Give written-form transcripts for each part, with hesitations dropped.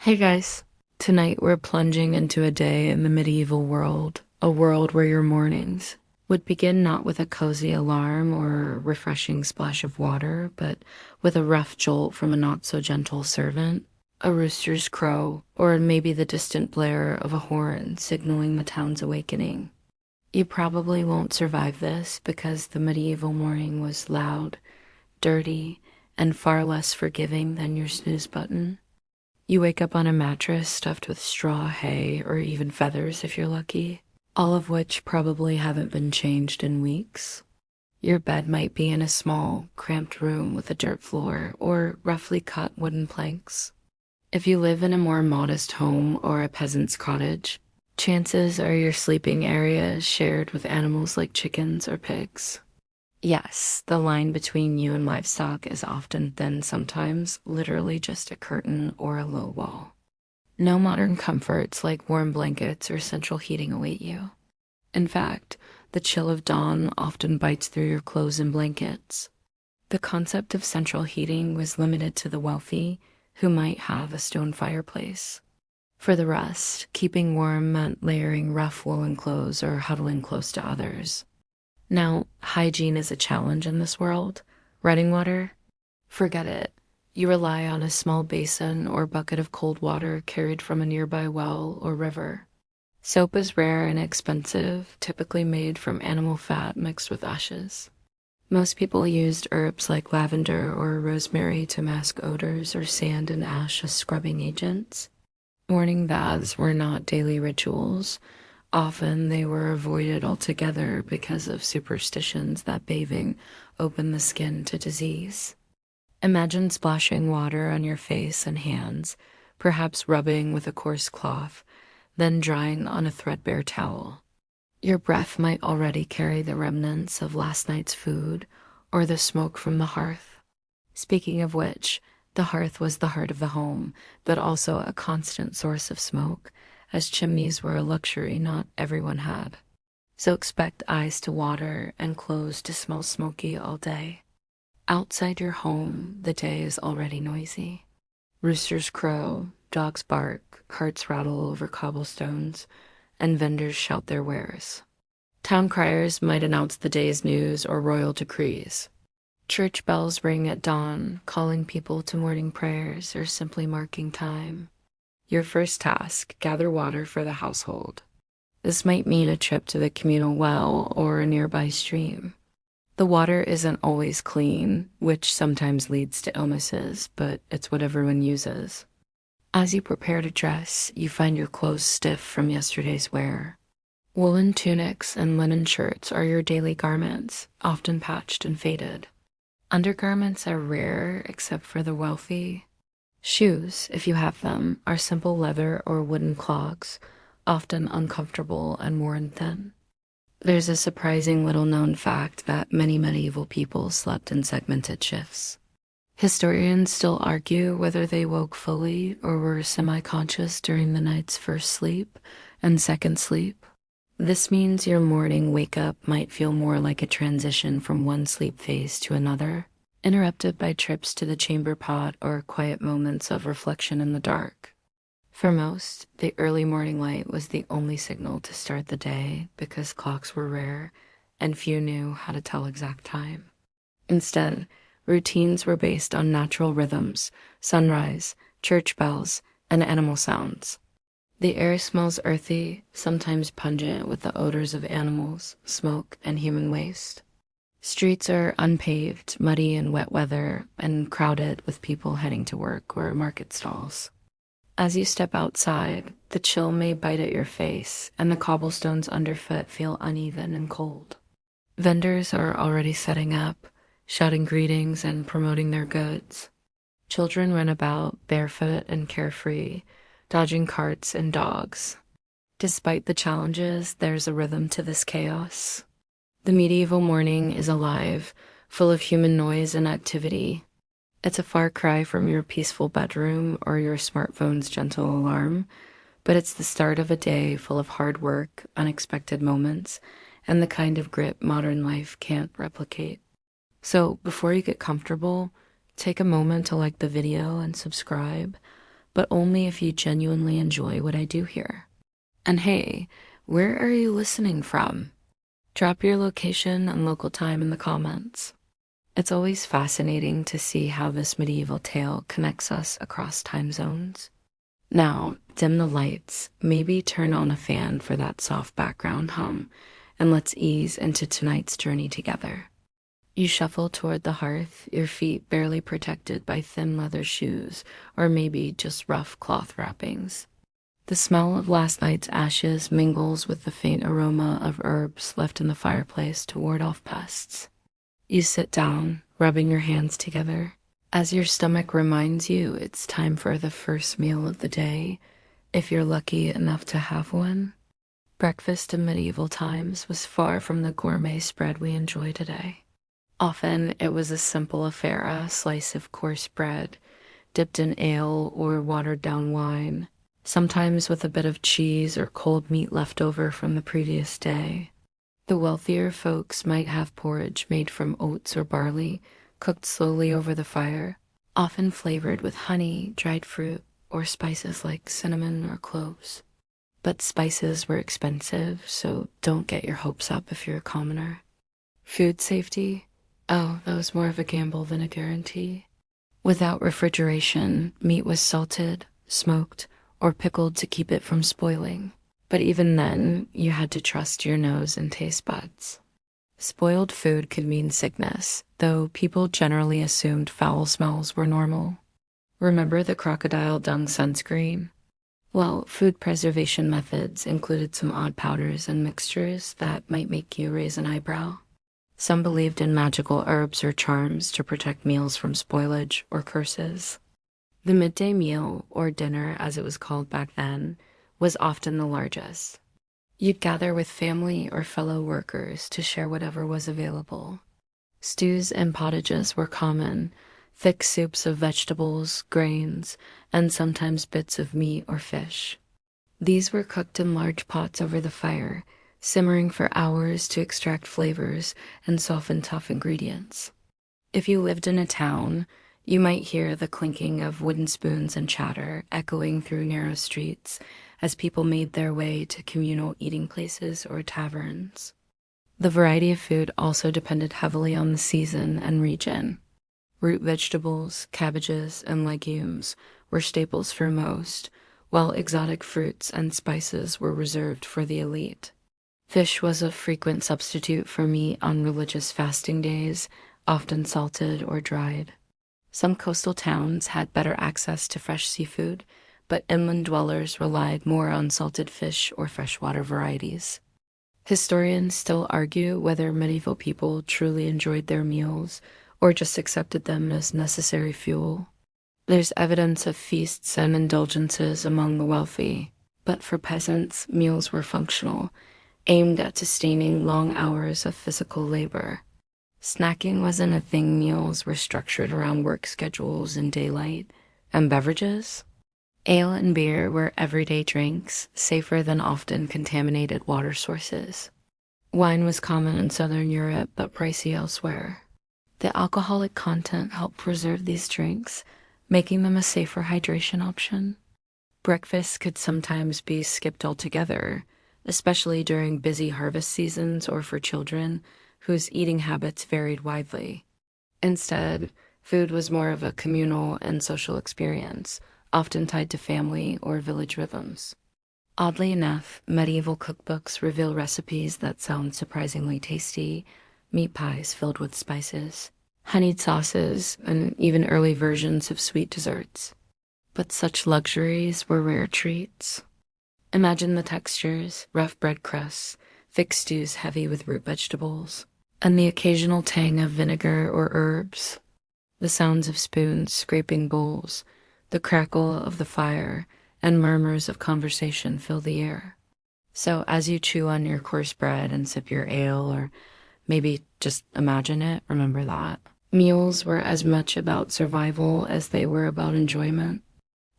Hey guys, tonight we're plunging into a day in the medieval world, a world where your mornings would begin not with a cozy alarm or a refreshing splash of water, but with a rough jolt from a not so gentle servant, a rooster's crow, or maybe the distant blare of a horn signaling the town's awakening. You probably won't survive this because the medieval morning was loud, dirty, and far less forgiving than your snooze button. You wake up on a mattress stuffed with straw, hay, or even feathers if you're lucky, all of which probably haven't been changed in weeks. Your bed might be in a small, cramped room with a dirt floor or roughly cut wooden planks. If you live in a more modest home or a peasant's cottage, chances are your sleeping area is shared with animals like chickens or pigs. Yes, the line between you and livestock is often thin sometimes, literally just a curtain or a low wall. No modern comforts like warm blankets or central heating await you. In fact, the chill of dawn often bites through your clothes and blankets. The concept of central heating was limited to the wealthy who might have a stone fireplace. For the rest, keeping warm meant layering rough woolen clothes or huddling close to others. Now, hygiene is a challenge in this world. Running water? Forget it. You rely on a small basin or bucket of cold water carried from a nearby well or river. Soap is rare and expensive, typically made from animal fat mixed with ashes. Most people used herbs like lavender or rosemary to mask odors or sand and ash as scrubbing agents. Morning baths were not daily rituals. Often they were avoided altogether because of superstitions that bathing opened the skin to disease. Imagine splashing water on your face and hands, perhaps rubbing with a coarse cloth, then drying on a threadbare towel. Your breath might already carry the remnants of last night's food or the smoke from the hearth. Speaking of which, the hearth was the heart of the home, but also a constant source of smoke, as chimneys were a luxury not everyone had. So expect eyes to water and clothes to smell smoky all day. Outside your home, the day is already noisy. Roosters crow, dogs bark, carts rattle over cobblestones, and vendors shout their wares. Town criers might announce the day's news or royal decrees. Church bells ring at dawn, calling people to morning prayers or simply marking time. Your first task, gather water for the household. This might mean a trip to the communal well or a nearby stream. The water isn't always clean, which sometimes leads to illnesses, but it's what everyone uses. As you prepare to dress, you find your clothes stiff from yesterday's wear. Woolen tunics and linen shirts are your daily garments, often patched and faded. Undergarments are rare except for the wealthy. Shoes, if you have them, are simple leather or wooden clogs, often uncomfortable and worn thin. There's a surprising little-known fact that many medieval people slept in segmented shifts. Historians still argue whether they woke fully or were semi-conscious during the night's first sleep and second sleep. This means your morning wake-up might feel more like a transition from one sleep phase to another, interrupted by trips to the chamber pot or quiet moments of reflection in the dark. For most, the early morning light was the only signal to start the day because clocks were rare and few knew how to tell exact time. Instead, routines were based on natural rhythms, sunrise, church bells, and animal sounds. The air smells earthy, sometimes pungent with the odors of animals, smoke, and human waste. Streets are unpaved, muddy in wet weather, and crowded with people heading to work or market stalls. As you step outside, the chill may bite at your face, and the cobblestones underfoot feel uneven and cold. Vendors are already setting up, shouting greetings and promoting their goods. Children run about, barefoot and carefree, dodging carts and dogs. Despite the challenges, there's a rhythm to this chaos. The medieval morning is alive, full of human noise and activity. It's a far cry from your peaceful bedroom or your smartphone's gentle alarm, but it's the start of a day full of hard work, unexpected moments, and the kind of grit modern life can't replicate. So before you get comfortable, take a moment to like the video and subscribe, but only if you genuinely enjoy what I do here. And hey, where are you listening from? Drop your location and local time in the comments. It's always fascinating to see how this medieval tale connects us across time zones. Now, dim the lights, maybe turn on a fan for that soft background hum, and let's ease into tonight's journey together. You shuffle toward the hearth, your feet barely protected by thin leather shoes, or maybe just rough cloth wrappings. The smell of last night's ashes mingles with the faint aroma of herbs left in the fireplace to ward off pests. You sit down, rubbing your hands together, as your stomach reminds you it's time for the first meal of the day, if you're lucky enough to have one. Breakfast in medieval times was far from the gourmet spread we enjoy today. Often it was a simple affair, a slice of coarse bread, dipped in ale or watered down wine, sometimes with a bit of cheese or cold meat left over from the previous day. The wealthier folks might have porridge made from oats or barley, cooked slowly over the fire, often flavored with honey, dried fruit, or spices like cinnamon or cloves. But spices were expensive, so don't get your hopes up if you're a commoner. Food safety? Oh, that was more of a gamble than a guarantee. Without refrigeration, meat was salted, smoked, or pickled to keep it from spoiling. But even then, you had to trust your nose and taste buds. Spoiled food could mean sickness, though people generally assumed foul smells were normal. Remember the crocodile dung sunscreen? Well, food preservation methods included some odd powders and mixtures that might make you raise an eyebrow. Some believed in magical herbs or charms to protect meals from spoilage or curses. The midday meal, or dinner as it was called back then, was often the largest. You'd gather with family or fellow workers to share whatever was available. Stews and pottages were common, thick soups of vegetables, grains, and sometimes bits of meat or fish. These were cooked in large pots over the fire, simmering for hours to extract flavors and soften tough ingredients. If you lived in a town, you might hear the clinking of wooden spoons and chatter echoing through narrow streets as people made their way to communal eating places or taverns. The variety of food also depended heavily on the season and region. Root vegetables, cabbages, and legumes were staples for most, while exotic fruits and spices were reserved for the elite. Fish was a frequent substitute for meat on religious fasting days, often salted or dried. Some coastal towns had better access to fresh seafood, but inland dwellers relied more on salted fish or freshwater varieties. Historians still argue whether medieval people truly enjoyed their meals or just accepted them as necessary fuel. There's evidence of feasts and indulgences among the wealthy, but for peasants, meals were functional, aimed at sustaining long hours of physical labor. Snacking wasn't a thing. Meals were structured around work schedules and daylight. And beverages? Ale and beer were everyday drinks, safer than often contaminated water sources. Wine was common in Southern Europe, but pricey elsewhere. The alcoholic content helped preserve these drinks, making them a safer hydration option. Breakfast could sometimes be skipped altogether, especially during busy harvest seasons or for children whose eating habits varied widely. Instead, food was more of a communal and social experience, often tied to family or village rhythms. Oddly enough, medieval cookbooks reveal recipes that sound surprisingly tasty: meat pies filled with spices, honeyed sauces, and even early versions of sweet desserts. But such luxuries were rare treats. Imagine the textures: rough bread crusts, thick stews heavy with root vegetables, and the occasional tang of vinegar or herbs. The sounds of spoons scraping bowls, the crackle of the fire, and murmurs of conversation fill the air. So as you chew on your coarse bread and sip your ale, or maybe just imagine it, remember that meals were as much about survival as they were about enjoyment.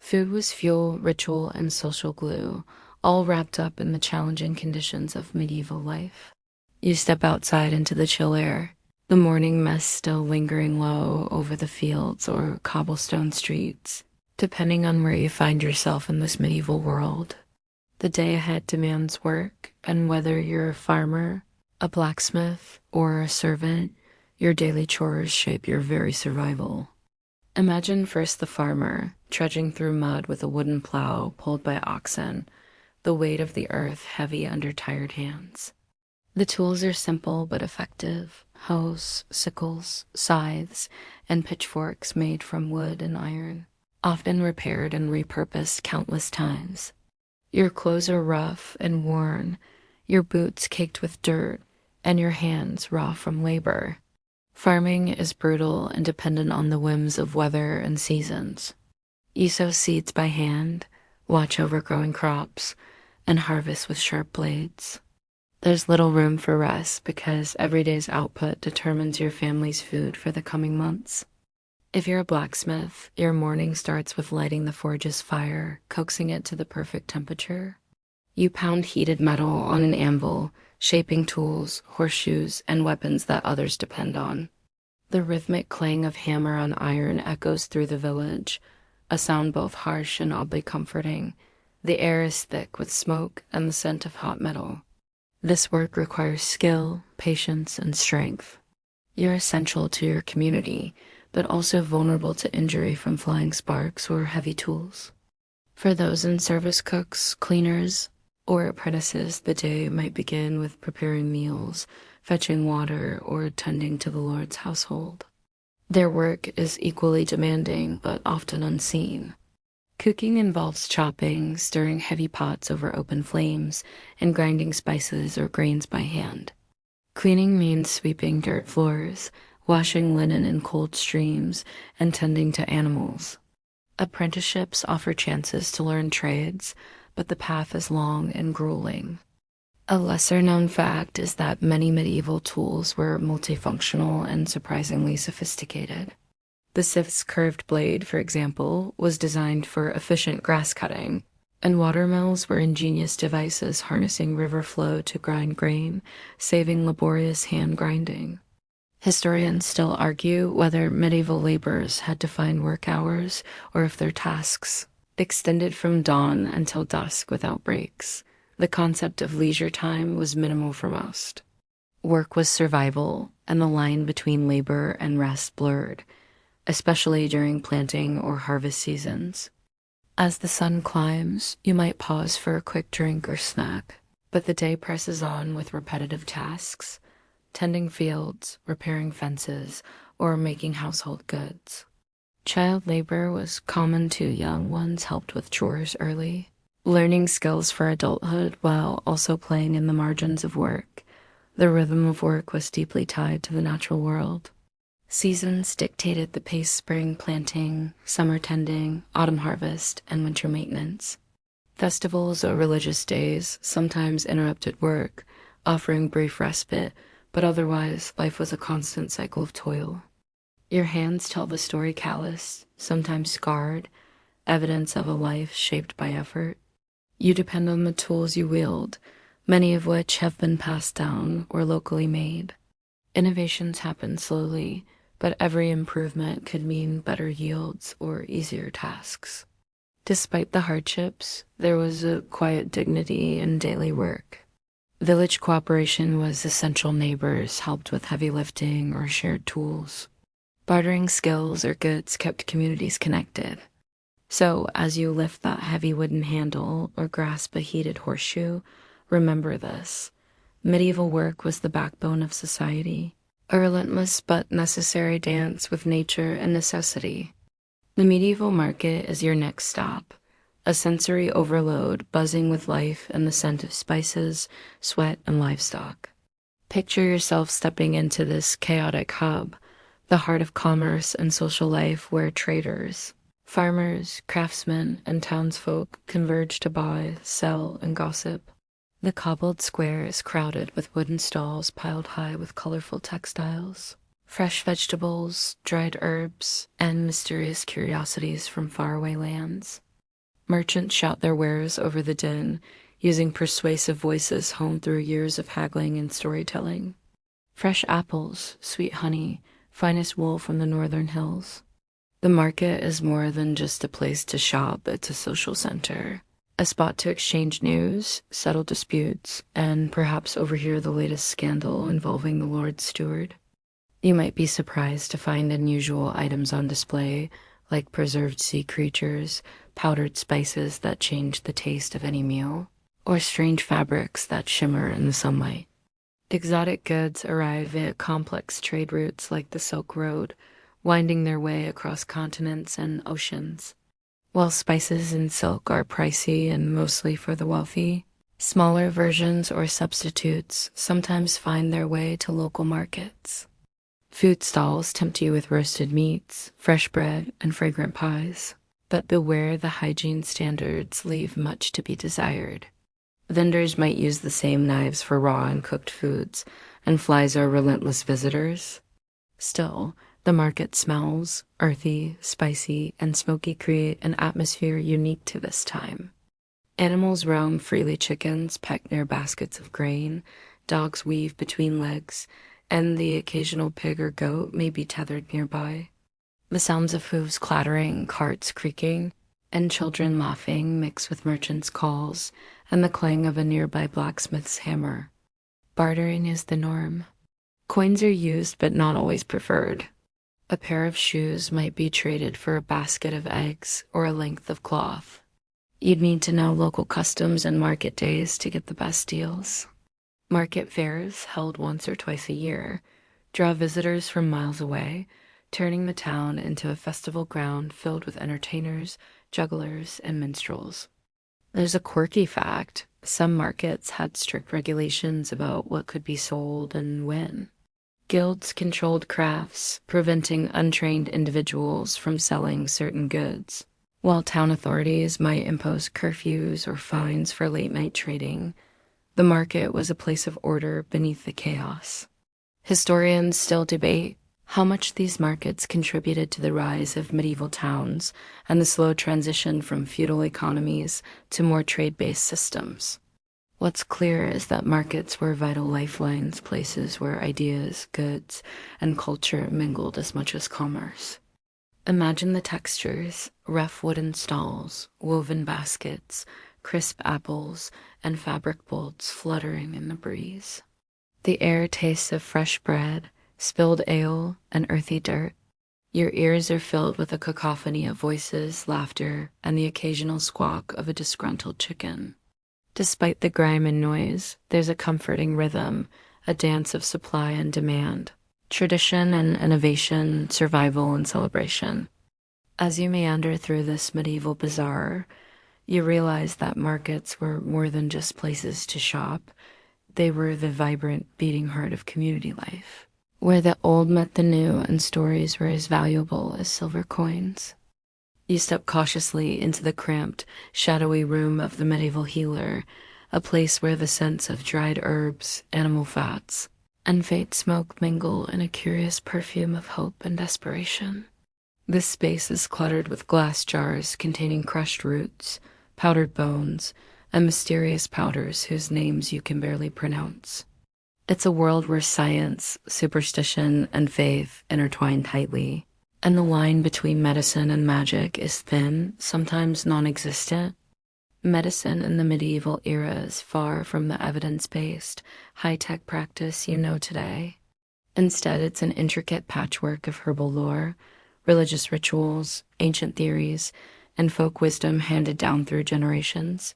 Food was fuel, ritual, and social glue, all wrapped up in the challenging conditions of medieval life. You step outside into the chill air, the morning mist still lingering low over the fields or cobblestone streets. depending on where you find yourself in this medieval world. The day ahead demands work, and whether you're a farmer, a blacksmith, or a servant, your daily chores shape your very survival. Imagine first the farmer, trudging through mud with a wooden plow pulled by oxen, the weight of the earth heavy under tired hands. The tools are simple but effective: hoes, sickles, scythes, and pitchforks made from wood and iron, often repaired and repurposed countless times. Your clothes are rough and worn, your boots caked with dirt, and your hands raw from labor. Farming is brutal and dependent on the whims of weather and seasons. You sow seeds by hand, watch over growing crops, and harvest with sharp blades. There's little room for rest because every day's output determines your family's food for the coming months. If you're a blacksmith, your morning starts with lighting the forge's fire, coaxing it to the perfect temperature. You pound heated metal on an anvil, shaping tools, horseshoes, and weapons that others depend on. The rhythmic clang of hammer on iron echoes through the village, a sound both harsh and oddly comforting. The air is thick with smoke and the scent of hot metal. This work requires skill, patience, and strength. You're essential to your community, but also vulnerable to injury from flying sparks or heavy tools. For those in service, cooks, cleaners, or apprentices, the day might begin with preparing meals, fetching water, or tending to the Lord's household. Their work is equally demanding, but often unseen. Cooking involves chopping, stirring heavy pots over open flames, and grinding spices or grains by hand. Cleaning means sweeping dirt floors, washing linen in cold streams, and tending to animals. Apprenticeships offer chances to learn trades, but the path is long and grueling. A lesser-known fact is that many medieval tools were multifunctional and surprisingly sophisticated. The scythe's curved blade, for example, was designed for efficient grass cutting, and watermills were ingenious devices harnessing river flow to grind grain, saving laborious hand grinding. Historians still argue whether medieval laborers had defined work hours or if their tasks extended from dawn until dusk without breaks. The concept of leisure time was minimal for most. Work was survival, and the line between labor and rest blurred, especially during planting or harvest seasons. As the sun climbs, you might pause for a quick drink or snack, but the day presses on with repetitive tasks: tending fields, repairing fences, or making household goods. Child labor was common too. Young ones helped with chores early, learning skills for adulthood while also playing in the margins of work. The rhythm of work was deeply tied to the natural world. Seasons dictated the pace: spring planting, summer tending, autumn harvest, and winter maintenance. Festivals or religious days sometimes interrupted work, offering brief respite, but otherwise life was a constant cycle of toil. Your hands tell the story: callous, sometimes scarred, evidence of a life shaped by effort. You depend on the tools you wield, many of which have been passed down or locally made. Innovations happen slowly, but every improvement could mean better yields or easier tasks. Despite the hardships, there was a quiet dignity in daily work. Village cooperation was essential. Neighbors helped with heavy lifting or shared tools. Bartering skills or goods kept communities connected. So, as you lift that heavy wooden handle or grasp a heated horseshoe, remember this: medieval work was the backbone of society, a relentless but necessary dance with nature and necessity. The medieval market is your next stop, a sensory overload buzzing with life and the scent of spices, sweat, and livestock. Picture yourself stepping into this chaotic hub, the heart of commerce and social life, where traders, farmers, craftsmen, and townsfolk converge to buy, sell, and gossip. The cobbled square is crowded with wooden stalls piled high with colorful textiles, fresh vegetables, dried herbs, and mysterious curiosities from faraway lands. Merchants shout their wares over the din, using persuasive voices honed through years of haggling and storytelling. Fresh apples, sweet honey, finest wool from the northern hills. The market is more than just a place to shop, it's a social center, a spot to exchange news, settle disputes, and perhaps overhear the latest scandal involving the Lord Steward. You might be surprised to find unusual items on display, like preserved sea creatures, powdered spices that change the taste of any meal, or strange fabrics that shimmer in the sunlight. Exotic goods arrive via complex trade routes like the Silk Road, winding their way across continents and oceans. While spices and silk are pricey and mostly for the wealthy, smaller versions or substitutes sometimes find their way to local markets. Food stalls tempt you with roasted meats, fresh bread, and fragrant pies, but beware, the hygiene standards leave much to be desired. Vendors might use the same knives for raw and cooked foods, and flies are relentless visitors. Still, the market smells, earthy, spicy, and smoky create an atmosphere unique to this time. Animals roam freely, chickens peck near baskets of grain, dogs weave between legs, and the occasional pig or goat may be tethered nearby. The sounds of hooves clattering, carts creaking, and children laughing mix with merchants' calls and the clang of a nearby blacksmith's hammer. Bartering is the norm. Coins are used but not always preferred. A pair of shoes might be traded for a basket of eggs or a length of cloth. You'd need to know local customs and market days to get the best deals. Market fairs, held once or twice a year, draw visitors from miles away, turning the town into a festival ground filled with entertainers, jugglers, and minstrels. There's a quirky fact: some markets had strict regulations about what could be sold and when. Guilds controlled crafts, preventing untrained individuals from selling certain goods, while town authorities might impose curfews or fines for late-night trading. The market was a place of order beneath the chaos. Historians still debate how much these markets contributed to the rise of medieval towns and the slow transition from feudal economies to more trade-based systems. What's clear is that markets were vital lifelines, places where ideas, goods, and culture mingled as much as commerce. Imagine the textures: rough wooden stalls, woven baskets, crisp apples, and fabric bolts fluttering in the breeze. The air tastes of fresh bread, spilled ale, and earthy dirt. Your ears are filled with a cacophony of voices, laughter, and the occasional squawk of a disgruntled chicken. Despite the grime and noise, there's a comforting rhythm, a dance of supply and demand, tradition and innovation, survival and celebration. As you meander through this medieval bazaar, you realize that markets were more than just places to shop. They were the vibrant, beating heart of community life, where the old met the new and stories were as valuable as silver coins. You step cautiously into the cramped, shadowy room of the medieval healer, a place where the scents of dried herbs, animal fats, and faint smoke mingle in a curious perfume of hope and desperation. This space is cluttered with glass jars containing crushed roots, powdered bones, and mysterious powders whose names you can barely pronounce. It's a world where science, superstition, and faith intertwine tightly, and the line between medicine and magic is thin, sometimes non-existent. Medicine in the medieval era is far from the evidence-based, high-tech practice you know today. Instead, it's an intricate patchwork of herbal lore, religious rituals, ancient theories, and folk wisdom handed down through generations.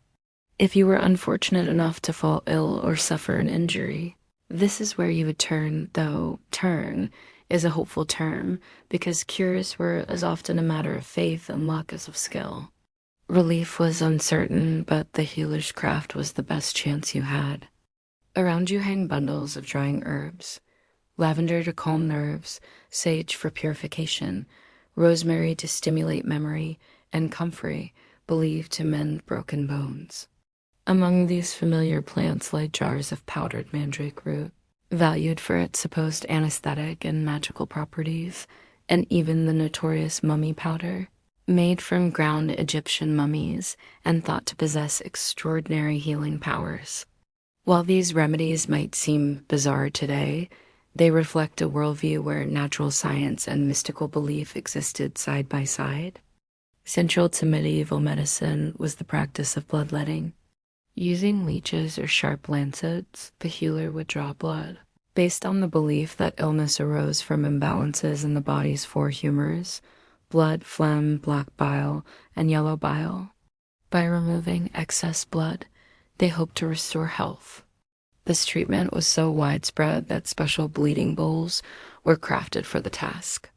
If you were unfortunate enough to fall ill or suffer an injury, this is where you would turn, though turn is a hopeful term, because cures were as often a matter of faith and luck as of skill. Relief was uncertain, but the healer's craft was the best chance you had. Around you hang bundles of drying herbs: lavender to calm nerves, sage for purification, rosemary to stimulate memory, and comfrey, believed to mend broken bones. Among these familiar plants lie jars of powdered mandrake root, valued for its supposed anesthetic and magical properties, and even the notorious mummy powder, made from ground Egyptian mummies and thought to possess extraordinary healing powers. While these remedies might seem bizarre today, They reflect a worldview where natural science and mystical belief existed side by side. Central to medieval medicine was the practice of bloodletting. Using leeches or sharp lancets, the healer would draw blood. Based on the belief that illness arose from imbalances in the body's four humors, blood, phlegm, black bile, and yellow bile. By removing excess blood, they hoped to restore health. This treatment was so widespread that special bleeding bowls were crafted for the task.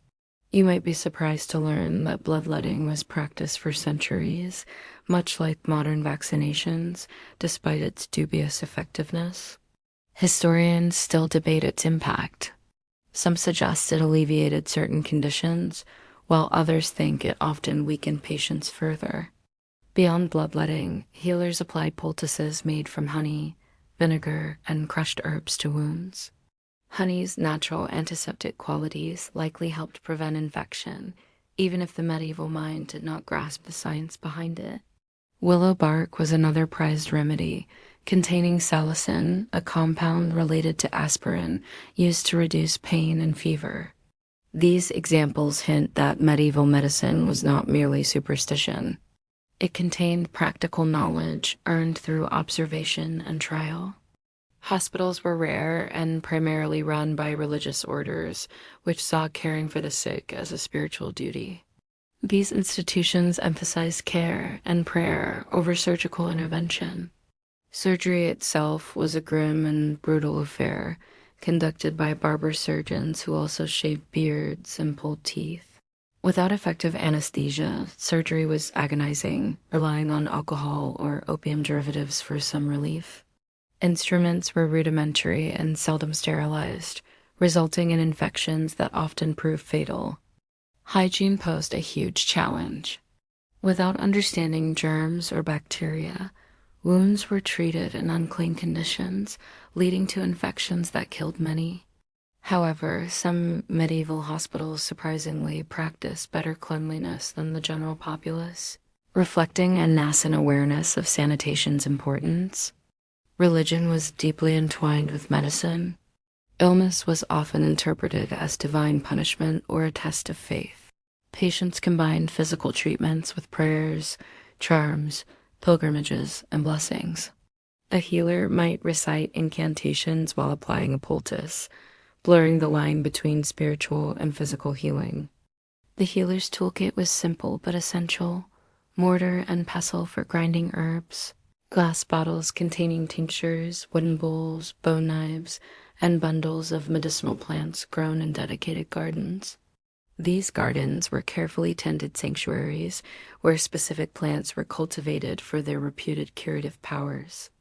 You might be surprised to learn that bloodletting was practiced for centuries, much like modern vaccinations, despite its dubious effectiveness. Historians still debate its impact. Some suggest it alleviated certain conditions, while others think it often weakened patients further. Beyond bloodletting, healers applied poultices made from honey, vinegar, and crushed herbs to wounds. Honey's natural antiseptic qualities likely helped prevent infection, even if the medieval mind did not grasp the science behind it. Willow bark was another prized remedy, containing salicin, a compound related to aspirin used to reduce pain and fever. These examples hint that medieval medicine was not merely superstition. It contained practical knowledge earned through observation and trial. Hospitals were rare and primarily run by religious orders, which saw caring for the sick as a spiritual duty. These institutions emphasized care and prayer over surgical intervention. Surgery itself was a grim and brutal affair, conducted by barber surgeons who also shaved beards and pulled teeth. Without effective anesthesia, surgery was agonizing, relying on alcohol or opium derivatives for some relief. Instruments were rudimentary and seldom sterilized, resulting in infections that often proved fatal. Hygiene posed a huge challenge. Without understanding germs or bacteria, wounds were treated in unclean conditions, leading to infections that killed many. However, some medieval hospitals surprisingly practiced better cleanliness than the general populace, reflecting a nascent awareness of sanitation's importance. Religion was deeply entwined with medicine. Illness was often interpreted as divine punishment or a test of faith. Patients combined physical treatments with prayers, charms, pilgrimages, and blessings. A healer might recite incantations while applying a poultice, blurring the line between spiritual and physical healing. The healer's toolkit was simple but essential: mortar and pestle for grinding herbs, glass bottles containing tinctures, wooden bowls, bone knives, and bundles of medicinal plants grown in dedicated gardens. These gardens were carefully tended sanctuaries where specific plants were cultivated for their reputed curative powers.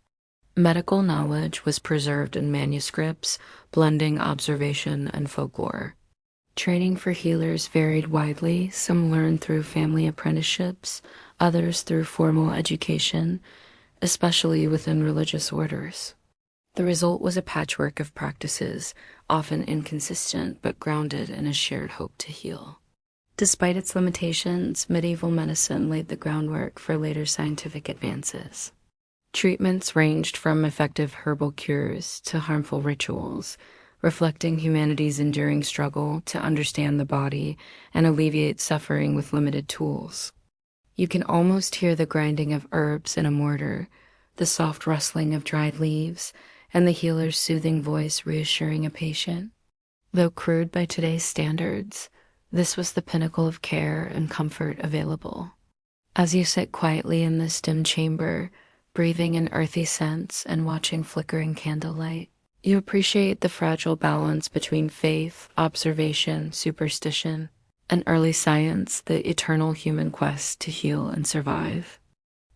Medical knowledge was preserved in manuscripts, blending observation and folklore. Training for healers varied widely. Some learned through family apprenticeships, others through formal education, especially within religious orders. The result was a patchwork of practices, often inconsistent but grounded in a shared hope to heal. Despite its limitations, medieval medicine laid the groundwork for later scientific advances. Treatments ranged from effective herbal cures to harmful rituals, reflecting humanity's enduring struggle to understand the body and alleviate suffering with limited tools. You can almost hear the grinding of herbs in a mortar, the soft rustling of dried leaves, and the healer's soothing voice reassuring a patient. Though crude by today's standards, this was the pinnacle of care and comfort available. As you sit quietly in this dim chamber, breathing in earthy scents and watching flickering candlelight, you appreciate the fragile balance between faith, observation, superstition, and early science, the eternal human quest to heal and survive.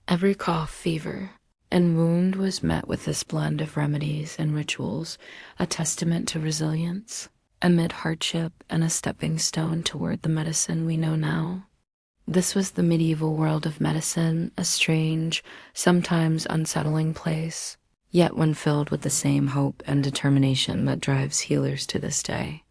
Every cough, fever, and wound was met with this blend of remedies and rituals, a testament to resilience, amid hardship and a stepping stone toward the medicine we know now. This was the medieval world of medicine, a strange, sometimes unsettling place, yet one filled with the same hope and determination that drives healers to this day.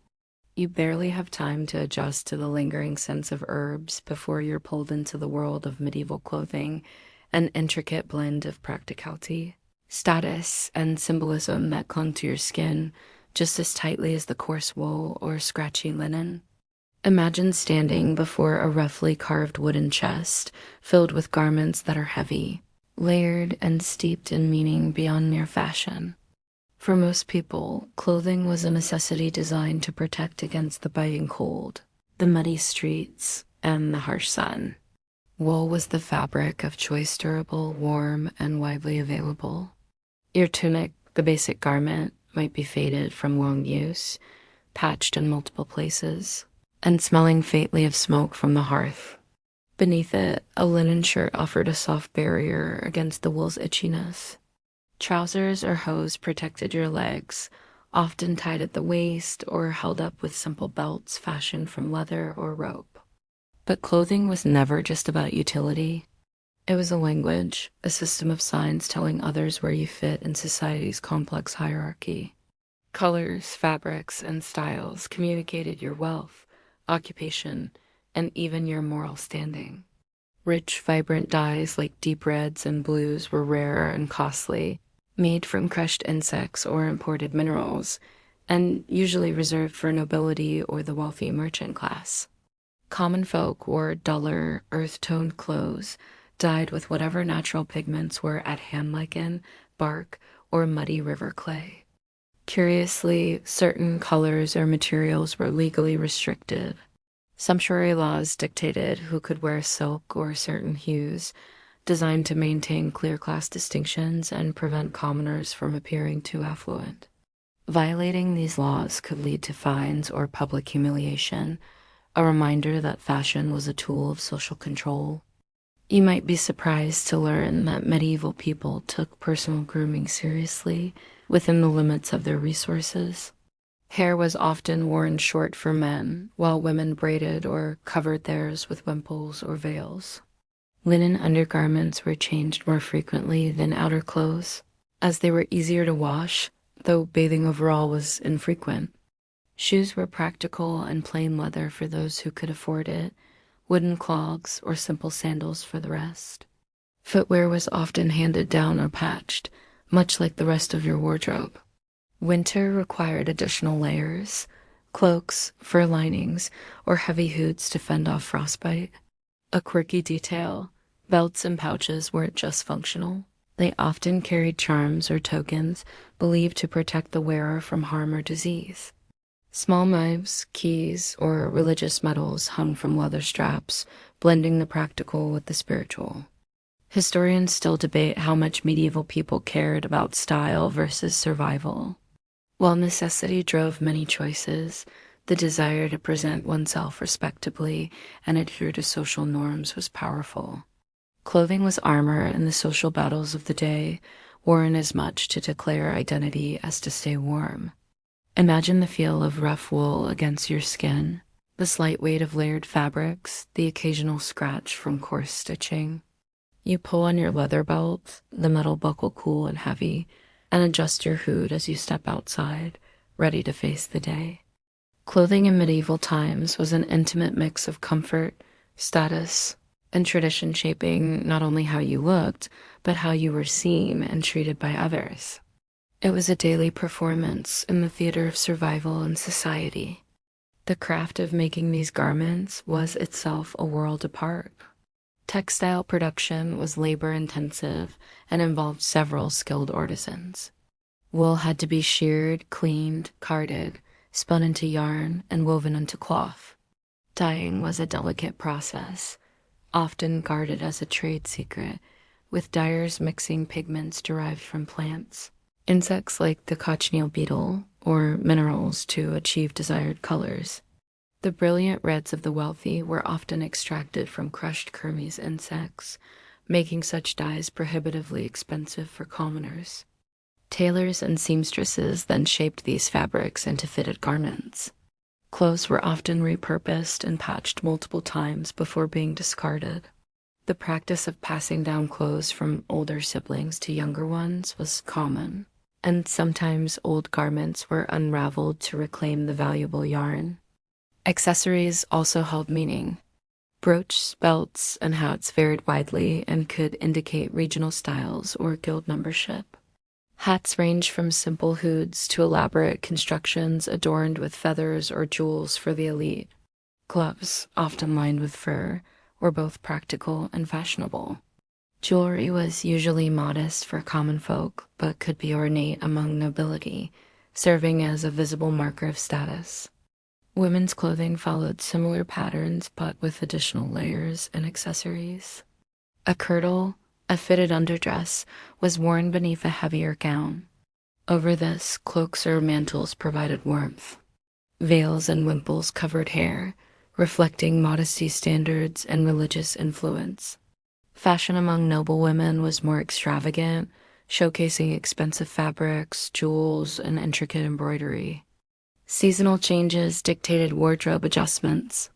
You barely have time to adjust to the lingering sense of herbs before you're pulled into the world of medieval clothing, an intricate blend of practicality, status, and symbolism that clung to your skin, just as tightly as the coarse wool or scratchy linen. Imagine standing before a roughly carved wooden chest filled with garments that are heavy, layered, and steeped in meaning beyond mere fashion. For most people, clothing was a necessity designed to protect against the biting cold, the muddy streets, and the harsh sun. Wool was the fabric of choice, durable, warm, and widely available. Your tunic, the basic garment, might be faded from long use, patched in multiple places, and smelling faintly of smoke from the hearth. Beneath it, a linen shirt offered a soft barrier against the wool's itchiness. Trousers or hose protected your legs, often tied at the waist or held up with simple belts fashioned from leather or rope. But clothing was never just about utility. It was a language, a system of signs telling others where you fit in society's complex hierarchy. Colors, fabrics, and styles communicated your wealth, occupation, and even your moral standing. Rich, vibrant dyes like deep reds and blues were rare and costly, made from crushed insects or imported minerals, and usually reserved for nobility or the wealthy merchant class. Common folk wore duller, earth-toned clothes, dyed with whatever natural pigments were at hand, lichen, bark, or muddy river clay. Curiously, certain colors or materials were legally restricted. Sumptuary laws dictated who could wear silk or certain hues, designed to maintain clear class distinctions and prevent commoners from appearing too affluent. Violating these laws could lead to fines or public humiliation, a reminder that fashion was a tool of social control. You might be surprised to learn that medieval people took personal grooming seriously within the limits of their resources. Hair was often worn short for men, while women braided or covered theirs with wimples or veils. Linen undergarments were changed more frequently than outer clothes, as they were easier to wash, though bathing overall was infrequent. Shoes were practical and plain leather for those who could afford it, wooden clogs or simple sandals for the rest. Footwear was often handed down or patched, much like the rest of your wardrobe. Winter required additional layers, cloaks, fur linings, or heavy hoods to fend off frostbite. A quirky detail, belts and pouches weren't just functional. They often carried charms or tokens believed to protect the wearer from harm or disease. Small knives, keys, or religious medals hung from leather straps, blending the practical with the spiritual. Historians still debate how much medieval people cared about style versus survival. While necessity drove many choices, the desire to present oneself respectably and adhere to social norms was powerful. Clothing was armor in the social battles of the day, worn as much to declare identity as to stay warm. Imagine the feel of rough wool against your skin, the slight weight of layered fabrics, the occasional scratch from coarse stitching. You pull on your leather belt, the metal buckle cool and heavy, and adjust your hood as you step outside, ready to face the day. Clothing in medieval times was an intimate mix of comfort, status, and tradition, shaping not only how you looked, but how you were seen and treated by others. It was a daily performance in the theater of survival and society. The craft of making these garments was itself a world apart. Textile production was labor-intensive and involved several skilled artisans. Wool had to be sheared, cleaned, carded, spun into yarn, and woven into cloth. Dyeing was a delicate process, often guarded as a trade secret, with dyers mixing pigments derived from plants, insects like the cochineal beetle, or minerals to achieve desired colors. The brilliant reds of the wealthy were often extracted from crushed Kermes insects, making such dyes prohibitively expensive for commoners. Tailors and seamstresses then shaped these fabrics into fitted garments. Clothes were often repurposed and patched multiple times before being discarded. The practice of passing down clothes from older siblings to younger ones was common, and sometimes old garments were unraveled to reclaim the valuable yarn. Accessories also held meaning. Brooches, belts, and hats varied widely and could indicate regional styles or guild membership. Hats range from simple hoods to elaborate constructions adorned with feathers or jewels for the elite. Gloves, often lined with fur, were both practical and fashionable. Jewelry was usually modest for common folk, but could be ornate among nobility, serving as a visible marker of status. Women's clothing followed similar patterns, but with additional layers and accessories. A kirtle, a fitted underdress, was worn beneath a heavier gown. Over this, cloaks or mantles provided warmth. Veils and wimples covered hair, reflecting modesty standards and religious influence. Fashion among noble women was more extravagant, showcasing expensive fabrics, jewels, and intricate embroidery. Seasonal changes dictated wardrobe adjustments.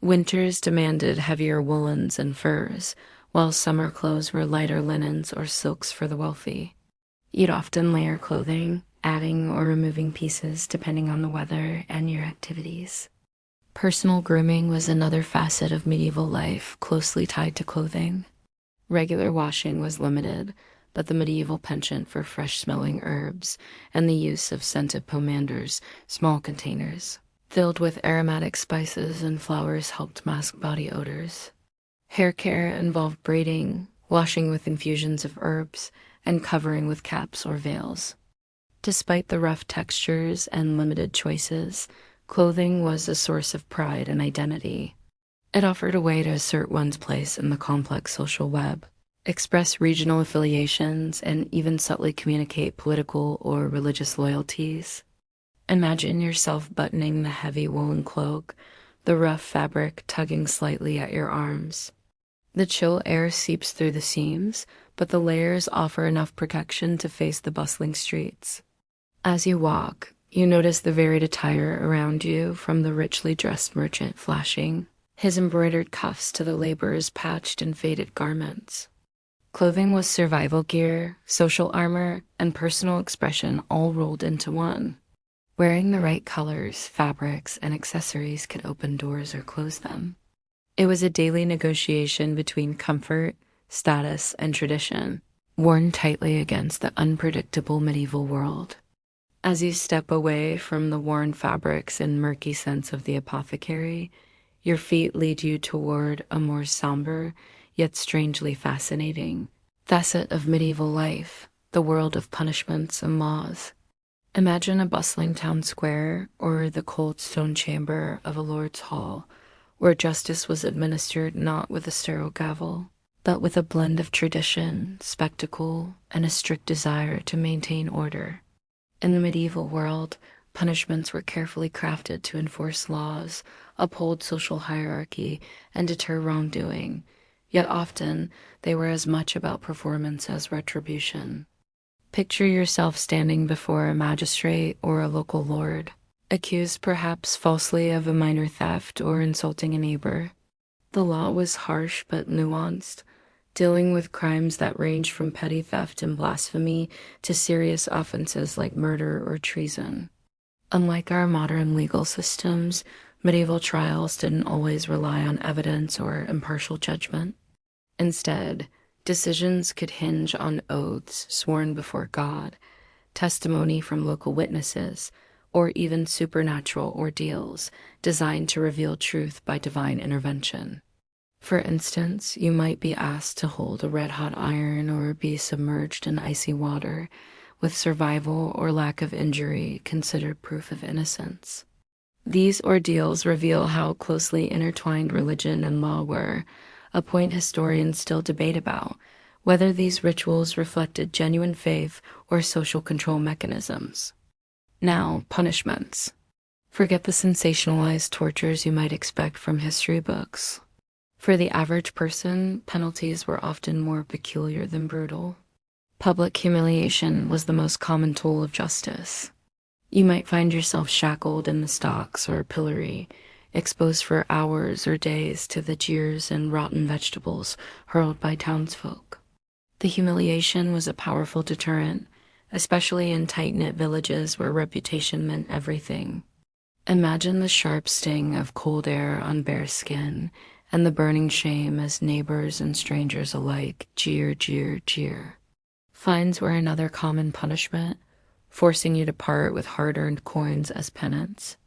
Winters demanded heavier woolens and furs, while summer clothes were lighter linens or silks for the wealthy. You'd often layer clothing, adding or removing pieces depending on the weather and your activities. Personal grooming was another facet of medieval life closely tied to clothing. Regular washing was limited, but the medieval penchant for fresh-smelling herbs and the use of scented pomanders, small containers, filled with aromatic spices and flowers helped mask body odors. Hair care involved braiding, washing with infusions of herbs, and covering with caps or veils. Despite the rough textures and limited choices, clothing was a source of pride and identity. It offered a way to assert one's place in the complex social web, express regional affiliations, and even subtly communicate political or religious loyalties. Imagine yourself buttoning the heavy woolen cloak, the rough fabric tugging slightly at your arms. The chill air seeps through the seams, but the layers offer enough protection to face the bustling streets. As you walk, you notice the varied attire around you, from the richly dressed merchant flashing his embroidered cuffs to the laborer's patched and faded garments. Clothing was survival gear, social armor, and personal expression all rolled into one. Wearing the right colors, fabrics, and accessories could open doors or close them. It was a daily negotiation between comfort, status, and tradition, worn tightly against the unpredictable medieval world. As you step away from the worn fabrics and murky scents of the apothecary, your feet lead you toward a more somber, yet strangely fascinating facet of medieval life, the world of punishments and laws. Imagine a bustling town square or the cold stone chamber of a lord's hall, where justice was administered not with a sterile gavel, but with a blend of tradition, spectacle, and a strict desire to maintain order. In the medieval world, punishments were carefully crafted to enforce laws, uphold social hierarchy, and deter wrongdoing, yet often they were as much about performance as retribution. Picture yourself standing before a magistrate or a local lord, accused perhaps falsely of a minor theft or insulting a neighbor. The law was harsh but nuanced, dealing with crimes that ranged from petty theft and blasphemy to serious offenses like murder or treason. Unlike our modern legal systems, medieval trials didn't always rely on evidence or impartial judgment. Instead, decisions could hinge on oaths sworn before God, testimony from local witnesses, or even supernatural ordeals designed to reveal truth by divine intervention. For instance, you might be asked to hold a red-hot iron or be submerged in icy water, with survival or lack of injury considered proof of innocence. These ordeals reveal how closely intertwined religion and law were, a point historians still debate about, whether these rituals reflected genuine faith or social control mechanisms. Now, punishments. Forget the sensationalized tortures you might expect from history books. For the average person, penalties were often more peculiar than brutal. Public humiliation was the most common tool of justice. You might find yourself shackled in the stocks or pillory, exposed for hours or days to the jeers and rotten vegetables hurled by townsfolk. The humiliation was a powerful deterrent, especially in tight-knit villages where reputation meant everything. Imagine the sharp sting of cold air on bare skin, and the burning shame as neighbors and strangers alike jeer, jeer, jeer. Fines were another common punishment, forcing you to part with hard-earned coins as penance.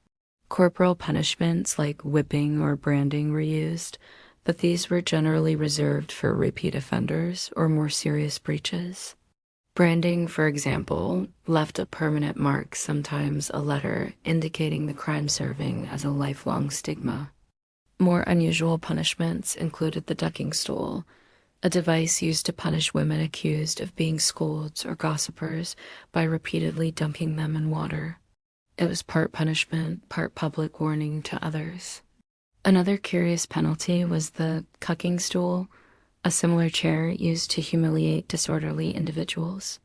Corporal punishments like whipping or branding were used, but these were generally reserved for repeat offenders or more serious breaches. Branding, for example, left a permanent mark, sometimes a letter, indicating the crime serving as a lifelong stigma. More unusual punishments included the ducking stool, a device used to punish women accused of being scolds or gossipers by repeatedly dunking them in water. It was part punishment, part public warning to others. Another curious penalty was the cucking stool, a similar chair used to humiliate disorderly individuals.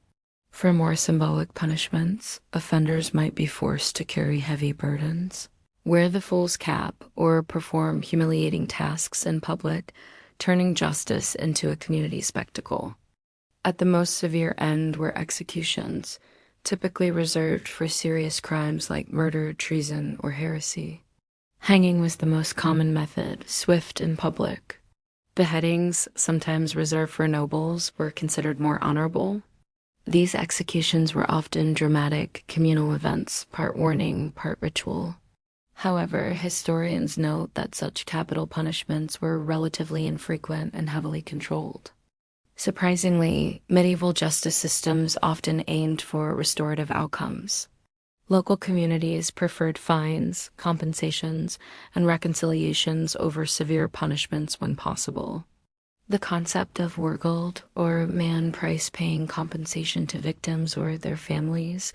For more symbolic punishments, offenders might be forced to carry heavy burdens, wear the fool's cap, or perform humiliating tasks in public, turning justice into a community spectacle. At the most severe end were executions, typically reserved for serious crimes like murder, treason, or heresy. Hanging was the most common method, swift and public. Beheadings, sometimes reserved for nobles, were considered more honorable. These executions were often dramatic, communal events, part warning, part ritual. However, historians note that such capital punishments were relatively infrequent and heavily controlled. Surprisingly, medieval justice systems often aimed for restorative outcomes. Local communities preferred fines, compensations, and reconciliations over severe punishments when possible. The concept of wergeld, or man price paying compensation to victims or their families,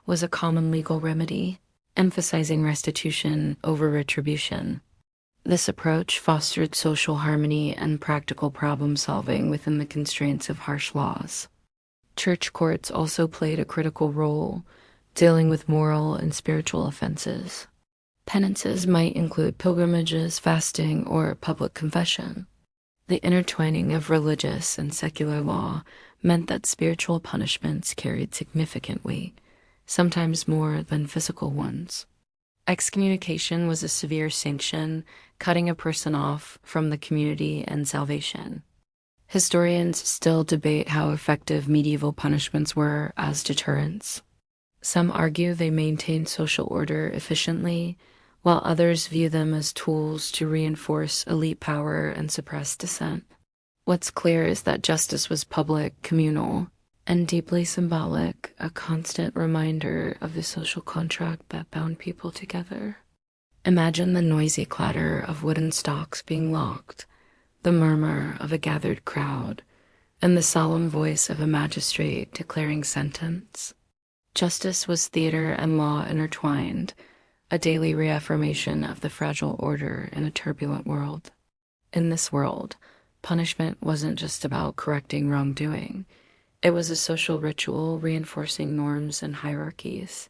was a common legal remedy, emphasizing restitution over retribution. This approach fostered social harmony and practical problem solving within the constraints of harsh laws. Church courts also played a critical role, dealing with moral and spiritual offenses. Penances might include pilgrimages, fasting, or public confession. The intertwining of religious and secular law meant that spiritual punishments carried significant weight, sometimes more than physical ones. Excommunication was a severe sanction, cutting a person off from the community and salvation. Historians still debate how effective medieval punishments were as deterrents. Some argue they maintained social order efficiently, while others view them as tools to reinforce elite power and suppress dissent. What's clear is that justice was public, communal, and deeply symbolic, a constant reminder of the social contract that bound people together. Imagine the noisy clatter of wooden stocks being locked, the murmur of a gathered crowd, and the solemn voice of a magistrate declaring sentence. Justice was theater and law intertwined, a daily reaffirmation of the fragile order in a turbulent world. In this world, punishment wasn't just about correcting wrongdoing. It was a social ritual reinforcing norms and hierarchies.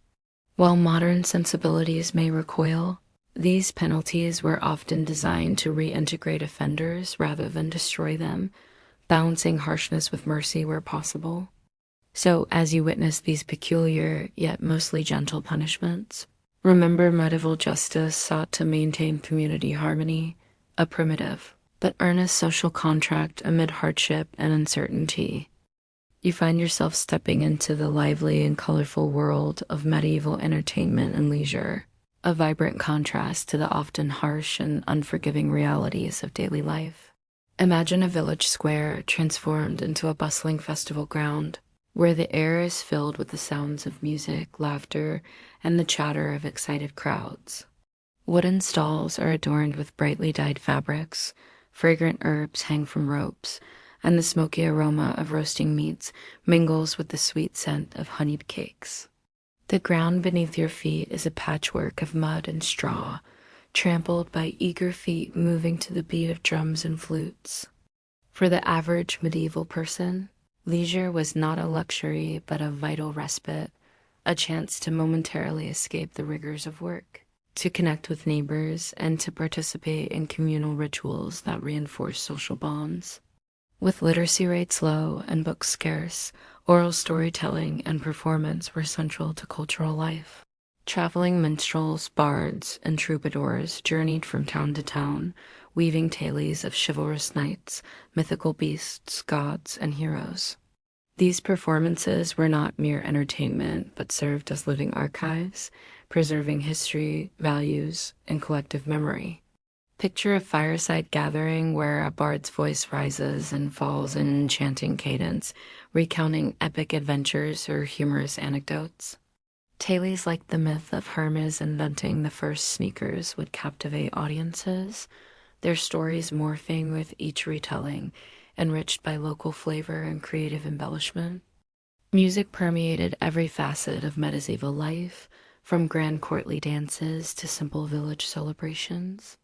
While modern sensibilities may recoil, these penalties were often designed to reintegrate offenders rather than destroy them, balancing harshness with mercy where possible. So, as you witness these peculiar, yet mostly gentle punishments, remember medieval justice sought to maintain community harmony, a primitive but earnest social contract amid hardship and uncertainty. You find yourself stepping into the lively and colorful world of medieval entertainment and leisure, a vibrant contrast to the often harsh and unforgiving realities of daily life. Imagine a village square transformed into a bustling festival ground, where the air is filled with the sounds of music, laughter, and the chatter of excited crowds. Wooden stalls are adorned with brightly dyed fabrics, fragrant herbs hang from ropes, and the smoky aroma of roasting meats mingles with the sweet scent of honeyed cakes. The ground beneath your feet is a patchwork of mud and straw, trampled by eager feet moving to the beat of drums and flutes. For the average medieval person, leisure was not a luxury but a vital respite, a chance to momentarily escape the rigors of work, to connect with neighbors, and to participate in communal rituals that reinforce social bonds. With literacy rates low and books scarce, oral storytelling and performance were central to cultural life. Traveling minstrels, bards, and troubadours journeyed from town to town, weaving tales of chivalrous knights, mythical beasts, gods, and heroes. These performances were not mere entertainment, but served as living archives, preserving history, values, and collective memory. Picture a fireside gathering where a bard's voice rises and falls in enchanting cadence, recounting epic adventures or humorous anecdotes. Tales like the myth of Hermes inventing the first sneakers would captivate audiences, their stories morphing with each retelling, enriched by local flavor and creative embellishment. Music permeated every facet of medieval life, from grand courtly dances to simple village celebrations.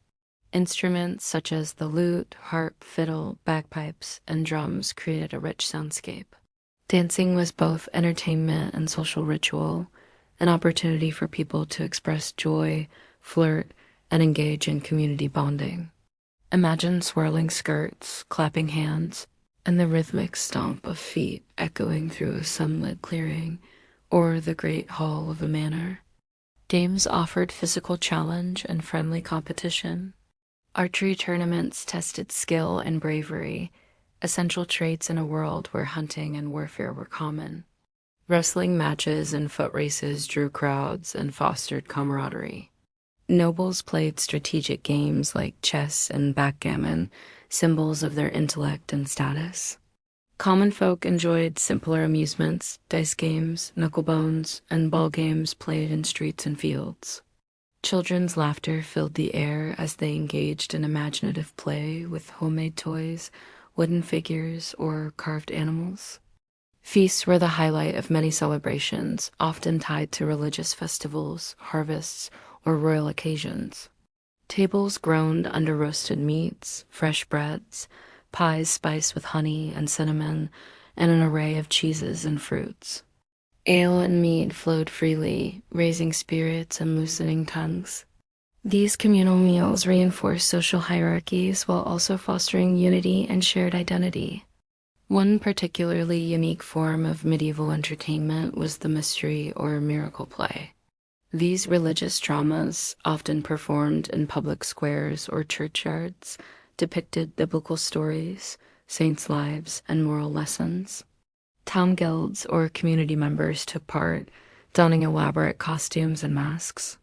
Instruments such as the lute, harp, fiddle, bagpipes, and drums created a rich soundscape. Dancing was both entertainment and social ritual, an opportunity for people to express joy, flirt, and engage in community bonding. Imagine swirling skirts, clapping hands, and the rhythmic stomp of feet echoing through a sunlit clearing or the great hall of a manor. Games offered physical challenge and friendly competition. Archery tournaments tested skill and bravery, essential traits in a world where hunting and warfare were common. Wrestling matches and foot races drew crowds and fostered camaraderie. Nobles played strategic games like chess and backgammon, symbols of their intellect and status. Common folk enjoyed simpler amusements, dice games, knucklebones, and ball games played in streets and fields. Children's laughter filled the air as they engaged in imaginative play with homemade toys, wooden figures, or carved animals. Feasts were the highlight of many celebrations, often tied to religious festivals, harvests, or royal occasions. Tables groaned under roasted meats, fresh breads, pies spiced with honey and cinnamon, and an array of cheeses and fruits. Ale and mead flowed freely, raising spirits and loosening tongues. These communal meals reinforced social hierarchies while also fostering unity and shared identity. One particularly unique form of medieval entertainment was the mystery or miracle play. These religious dramas, often performed in public squares or churchyards, depicted biblical stories, saints' lives, and moral lessons. Town guilds or community members took part, donning elaborate costumes and masks.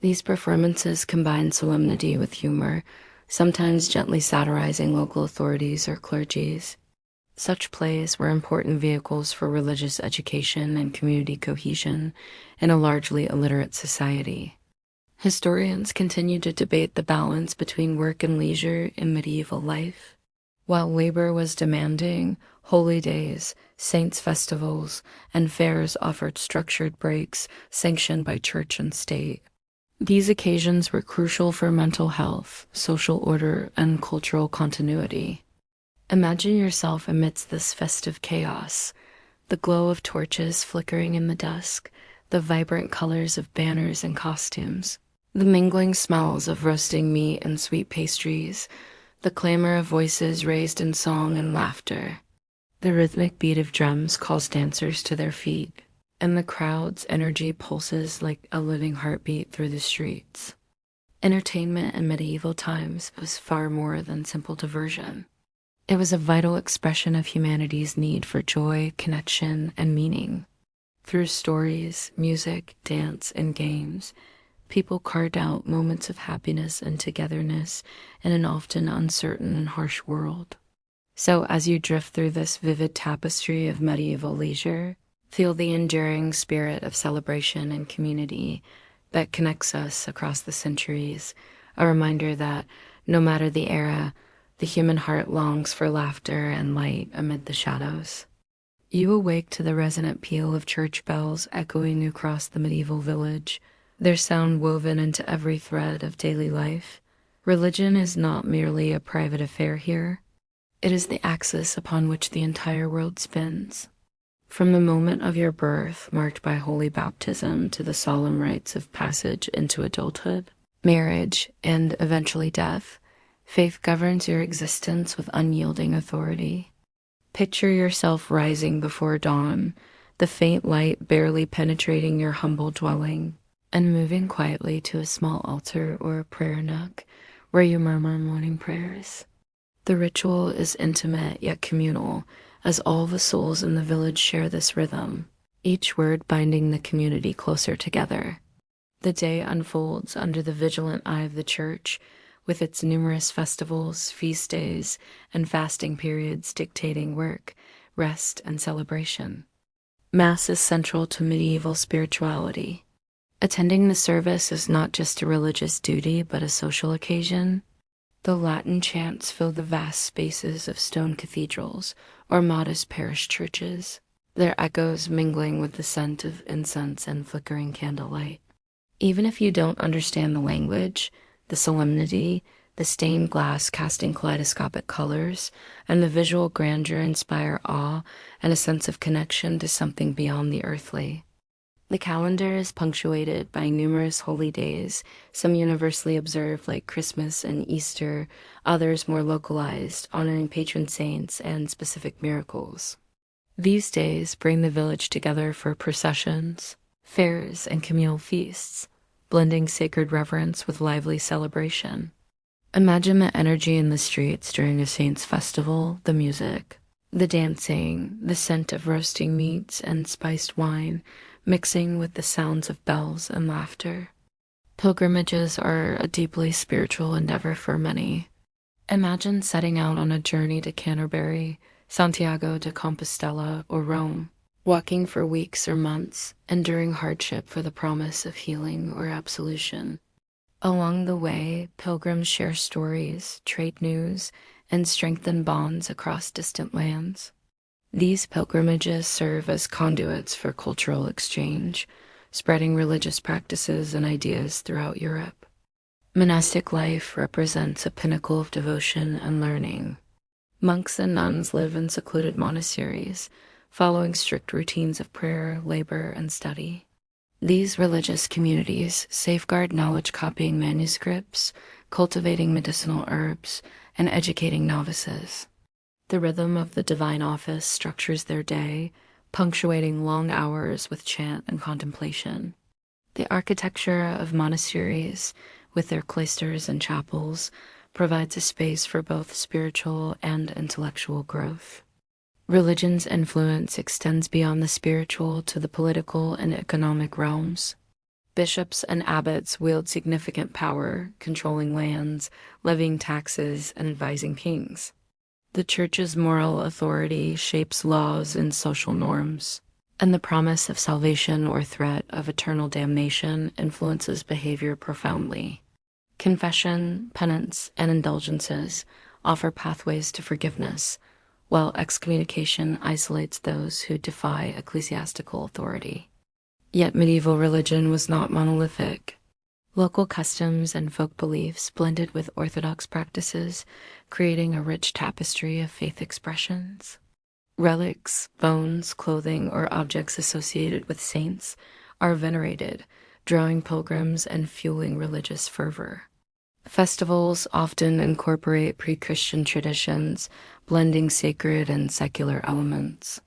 These performances combined solemnity with humor, sometimes gently satirizing local authorities or clergies. Such plays were important vehicles for religious education and community cohesion in a largely illiterate society. Historians continue to debate the balance between work and leisure in medieval life. While labor was demanding, holy days, saints' festivals, and fairs offered structured breaks sanctioned by church and state. These occasions were crucial for mental health, social order, and cultural continuity. Imagine yourself amidst this festive chaos, the glow of torches flickering in the dusk, the vibrant colors of banners and costumes, the mingling smells of roasting meat and sweet pastries, the clamor of voices raised in song and laughter. The rhythmic beat of drums calls dancers to their feet, and the crowd's energy pulses like a living heartbeat through the streets. Entertainment in medieval times was far more than simple diversion. It was a vital expression of humanity's need for joy, connection, and meaning. Through stories, music, dance, and games, people carved out moments of happiness and togetherness in an often uncertain and harsh world. So as you drift through this vivid tapestry of medieval leisure, feel the enduring spirit of celebration and community that connects us across the centuries, a reminder that no matter the era, the human heart longs for laughter and light amid the shadows. You awake to the resonant peal of church bells echoing across the medieval village, their sound woven into every thread of daily life. Religion is not merely a private affair here. It is the axis upon which the entire world spins. From the moment of your birth, marked by holy baptism, to the solemn rites of passage into adulthood, marriage, and eventually death, faith governs your existence with unyielding authority. Picture yourself rising before dawn, the faint light barely penetrating your humble dwelling, and moving quietly to a small altar or a prayer nook where you murmur morning prayers. The ritual is intimate yet communal, as all the souls in the village share this rhythm, each word binding the community closer together. The day unfolds under the vigilant eye of the church, with its numerous festivals, feast days, and fasting periods dictating work, rest, and celebration. Mass is central to medieval spirituality. Attending the service is not just a religious duty, but a social occasion. The Latin chants fill the vast spaces of stone cathedrals or modest parish churches, their echoes mingling with the scent of incense and flickering candlelight. Even if you don't understand the language, the solemnity, the stained glass casting kaleidoscopic colors, and the visual grandeur inspire awe and a sense of connection to something beyond the earthly. The calendar is punctuated by numerous holy days, some universally observed like Christmas and Easter, others more localized, honoring patron saints and specific miracles. These days bring the village together for processions, fairs, and communal feasts, blending sacred reverence with lively celebration. Imagine the energy in the streets during a saint's festival, the music, the dancing, the scent of roasting meats and spiced wine, mixing with the sounds of bells and laughter. Pilgrimages are a deeply spiritual endeavor for many. Imagine setting out on a journey to Canterbury, Santiago de Compostela, or Rome, walking for weeks or months, enduring hardship for the promise of healing or absolution. Along the way, pilgrims share stories, trade news, and strengthen bonds across distant lands. These pilgrimages serve as conduits for cultural exchange, spreading religious practices and ideas throughout Europe. Monastic life represents a pinnacle of devotion and learning. Monks and nuns live in secluded monasteries, following strict routines of prayer, labor, and study. These religious communities safeguard knowledge-copying manuscripts, cultivating medicinal herbs, and educating novices. The rhythm of the divine office structures their day, punctuating long hours with chant and contemplation. The architecture of monasteries, with their cloisters and chapels, provides a space for both spiritual and intellectual growth. Religion's influence extends beyond the spiritual to the political and economic realms. Bishops and abbots wield significant power, controlling lands, levying taxes, and advising kings. The Church's moral authority shapes laws and social norms, and the promise of salvation or threat of eternal damnation influences behavior profoundly. Confession, penance, and indulgences offer pathways to forgiveness, while excommunication isolates those who defy ecclesiastical authority. Yet medieval religion was not monolithic. Local customs and folk beliefs blended with orthodox practices, creating a rich tapestry of faith expressions. Relics, bones, clothing, or objects associated with saints are venerated, drawing pilgrims and fueling religious fervor. Festivals often incorporate pre-Christian traditions, blending sacred and secular elements.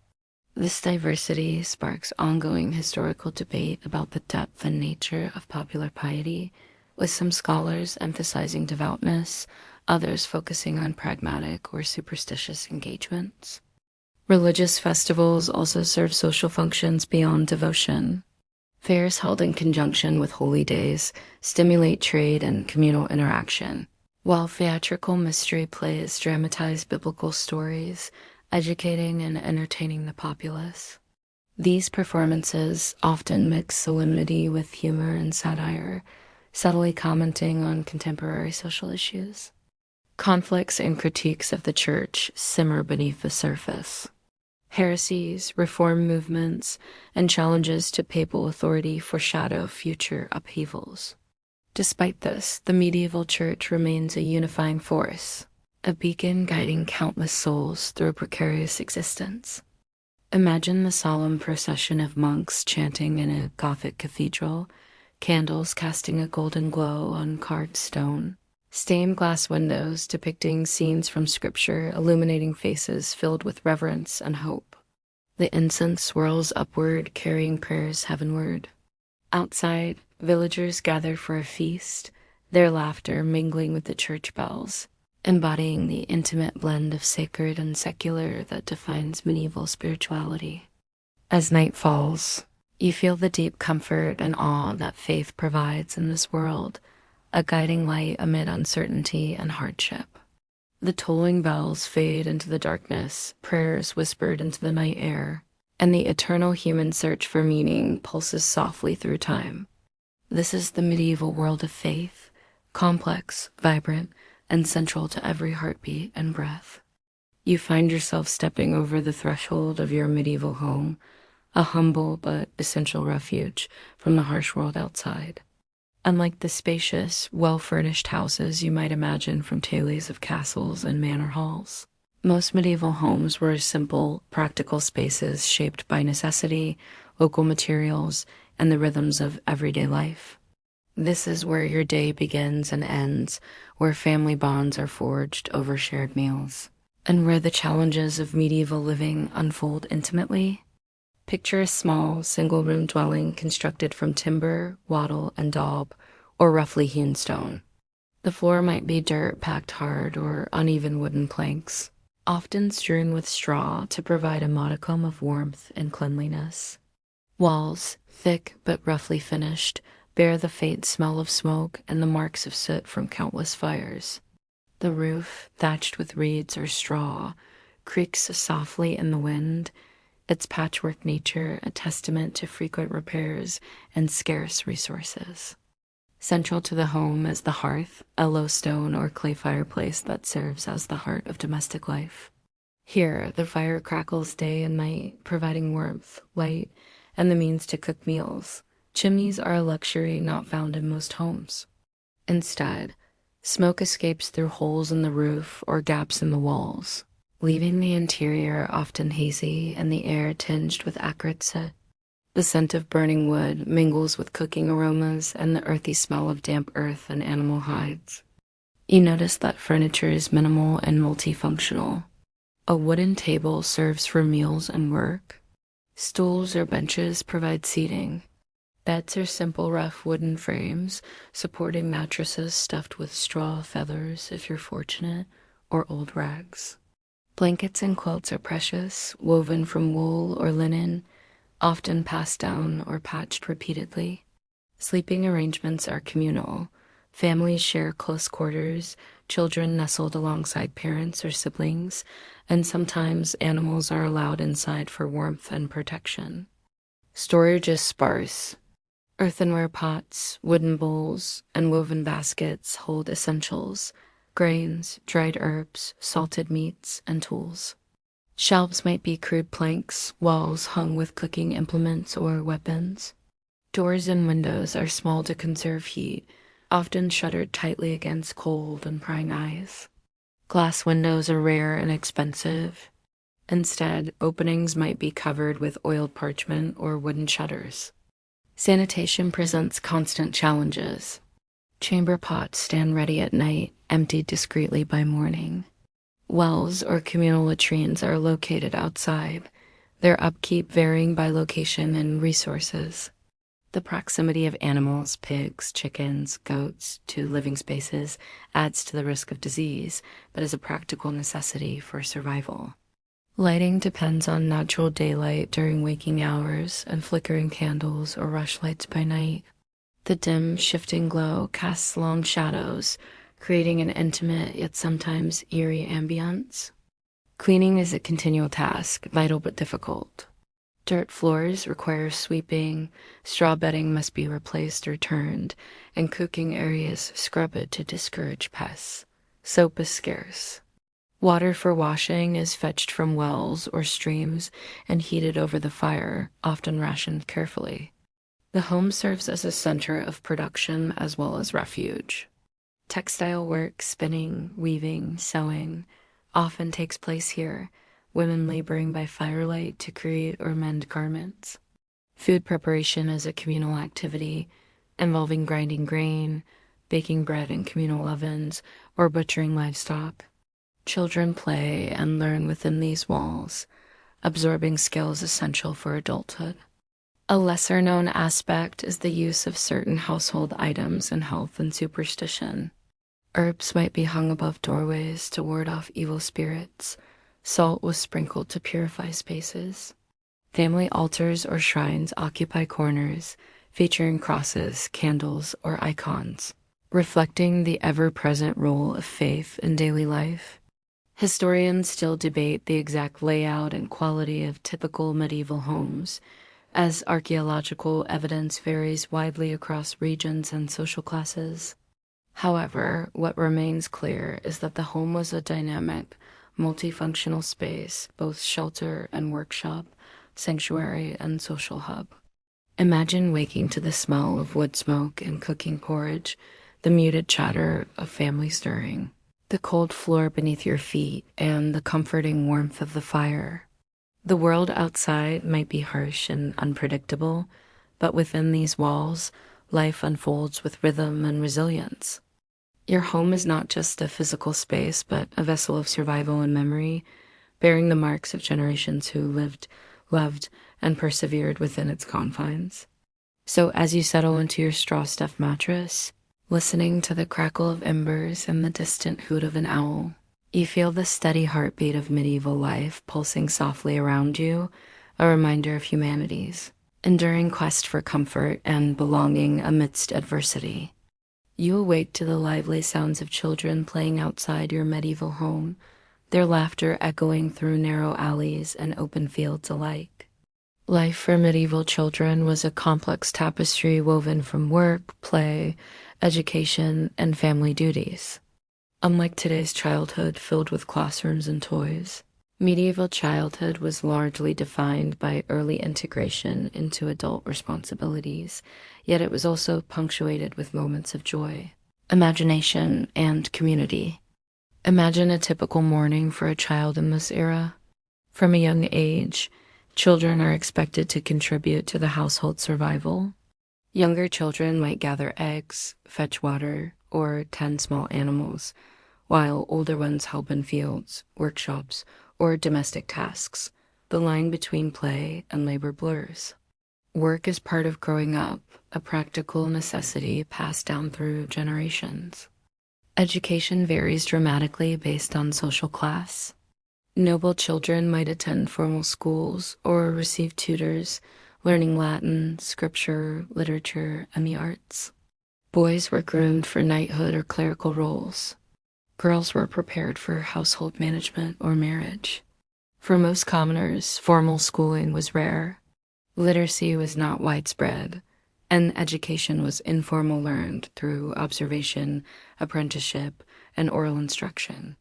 This diversity sparks ongoing historical debate about the depth and nature of popular piety, with some scholars emphasizing devoutness, others focusing on pragmatic or superstitious engagements. Religious festivals also serve social functions beyond devotion. Fairs held in conjunction with holy days stimulate trade and communal interaction, while theatrical mystery plays dramatize biblical stories, educating and entertaining the populace. These performances often mix solemnity with humor and satire, subtly commenting on contemporary social issues. Conflicts and critiques of the Church simmer beneath the surface. Heresies, reform movements, and challenges to papal authority foreshadow future upheavals. Despite this, the medieval Church remains a unifying force, a beacon guiding countless souls through a precarious existence. Imagine the solemn procession of monks chanting in a Gothic cathedral, candles casting a golden glow on carved stone, stained glass windows depicting scenes from Scripture illuminating faces filled with reverence and hope. The incense swirls upward, carrying prayers heavenward. Outside, villagers gather for a feast, their laughter mingling with the church bells, embodying the intimate blend of sacred and secular that defines medieval spirituality. As night falls, you feel the deep comfort and awe that faith provides in this world, a guiding light amid uncertainty and hardship. The tolling bells fade into the darkness, prayers whispered into the night air, and the eternal human search for meaning pulses softly through time. This is the medieval world of faith, complex, vibrant, and central to every heartbeat and breath. You find yourself stepping over the threshold of your medieval home, a humble but essential refuge from the harsh world outside. Unlike the spacious, well-furnished houses you might imagine from tales of castles and manor halls, most medieval homes were simple, practical spaces shaped by necessity, local materials, and the rhythms of everyday life. This is where your day begins and ends, where family bonds are forged over shared meals, and where the challenges of medieval living unfold intimately. Picture a small, single-room dwelling constructed from timber, wattle, and daub, or roughly hewn stone. The floor might be dirt packed hard or uneven wooden planks, often strewn with straw to provide a modicum of warmth and cleanliness. Walls, thick but roughly finished, bear the faint smell of smoke and the marks of soot from countless fires. The roof, thatched with reeds or straw, creaks softly in the wind, its patchwork nature a testament to frequent repairs and scarce resources. Central to the home is the hearth, a low stone or clay fireplace that serves as the heart of domestic life. Here, the fire crackles day and night, providing warmth, light, and the means to cook meals. Chimneys are a luxury not found in most homes. Instead, smoke escapes through holes in the roof or gaps in the walls, leaving the interior often hazy and the air tinged with acrid soot. The scent of burning wood mingles with cooking aromas and the earthy smell of damp earth and animal hides. You notice that furniture is minimal and multifunctional. A wooden table serves for meals and work. Stools or benches provide seating. Beds are simple, rough wooden frames, supporting mattresses stuffed with straw, feathers, if you're fortunate, or old rags. Blankets and quilts are precious, woven from wool or linen, often passed down or patched repeatedly. Sleeping arrangements are communal. Families share close quarters, children nestled alongside parents or siblings, and sometimes animals are allowed inside for warmth and protection. Storage is sparse. Earthenware pots, wooden bowls, and woven baskets hold essentials, grains, dried herbs, salted meats, and tools. Shelves might be crude planks, walls hung with cooking implements or weapons. Doors and windows are small to conserve heat, often shuttered tightly against cold and prying eyes. Glass windows are rare and expensive. Instead, openings might be covered with oiled parchment or wooden shutters. Sanitation presents constant challenges. Chamber pots stand ready at night, emptied discreetly by morning. Wells or communal latrines are located outside, their upkeep varying by location and resources. The proximity of animals, pigs, chickens, goats, to living spaces adds to the risk of disease, but is a practical necessity for survival. Lighting depends on natural daylight during waking hours and flickering candles or rushlights by night. The dim, shifting glow casts long shadows, creating an intimate yet sometimes eerie ambience. Cleaning is a continual task, vital but difficult. Dirt floors require sweeping, straw bedding must be replaced or turned, and cooking areas scrubbed to discourage pests. Soap is scarce. Water for washing is fetched from wells or streams and heated over the fire, often rationed carefully. The home serves as a center of production as well as refuge. Textile work, spinning, weaving, sewing, often takes place here, women laboring by firelight to create or mend garments. Food preparation is a communal activity, involving grinding grain, baking bread in communal ovens, or butchering livestock. Children play and learn within these walls, absorbing skills essential for adulthood. A lesser-known aspect is the use of certain household items in health and superstition. Herbs might be hung above doorways to ward off evil spirits. Salt was sprinkled to purify spaces. Family altars or shrines occupy corners, featuring crosses, candles, or icons, reflecting the ever-present role of faith in daily life. Historians still debate the exact layout and quality of typical medieval homes, as archaeological evidence varies widely across regions and social classes. However, what remains clear is that the home was a dynamic, multifunctional space, both shelter and workshop, sanctuary and social hub. Imagine waking to the smell of wood smoke and cooking porridge, the muted chatter of family stirring, the cold floor beneath your feet, and the comforting warmth of the fire. The world outside might be harsh and unpredictable, but within these walls, life unfolds with rhythm and resilience. Your home is not just a physical space, but a vessel of survival and memory, bearing the marks of generations who lived, loved, and persevered within its confines. So as you settle into your straw-stuffed mattress, listening to the crackle of embers and the distant hoot of an owl, you feel the steady heartbeat of medieval life pulsing softly around you, a reminder of humanity's enduring quest for comfort and belonging amidst adversity. You awake to the lively sounds of children playing outside your medieval home, their laughter echoing through narrow alleys and open fields alike. Life for medieval children was a complex tapestry woven from work, play, education, and family duties. Unlike today's childhood filled with classrooms and toys, medieval childhood was largely defined by early integration into adult responsibilities, yet it was also punctuated with moments of joy, imagination, and community. Imagine a typical morning for a child in this era. From a young age, children are expected to contribute to the household survival. Younger children might gather eggs, fetch water, or tend small animals, while older ones help in fields, workshops, or domestic tasks. The line between play and labor blurs. Work is part of growing up, a practical necessity passed down through generations. Education varies dramatically based on social class. Noble children might attend formal schools or receive tutors, learning Latin, scripture, literature, and the arts. Boys were groomed for knighthood or clerical roles. Girls were prepared for household management or marriage. For most commoners, formal schooling was rare. Literacy was not widespread, and education was informal, learned through observation, apprenticeship, and oral instruction.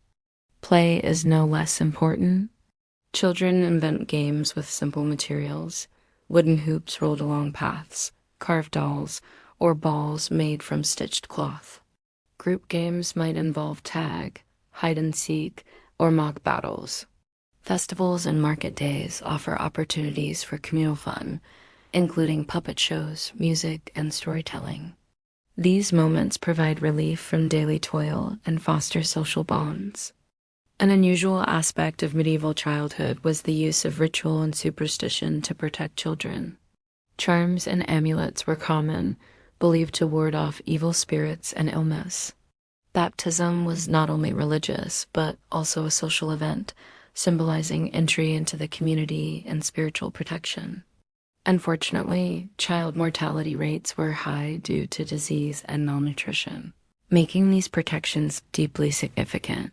Play is no less important. Children invent games with simple materials, wooden hoops rolled along paths, carved dolls, or balls made from stitched cloth. Group games might involve tag, hide and seek, or mock battles. Festivals and market days offer opportunities for communal fun, including puppet shows, music, and storytelling. These moments provide relief from daily toil and foster social bonds. An unusual aspect of medieval childhood was the use of ritual and superstition to protect children. Charms and amulets were common, believed to ward off evil spirits and illness. Baptism was not only religious, but also a social event, symbolizing entry into the community and spiritual protection. Unfortunately, child mortality rates were high due to disease and malnutrition, making these protections deeply significant.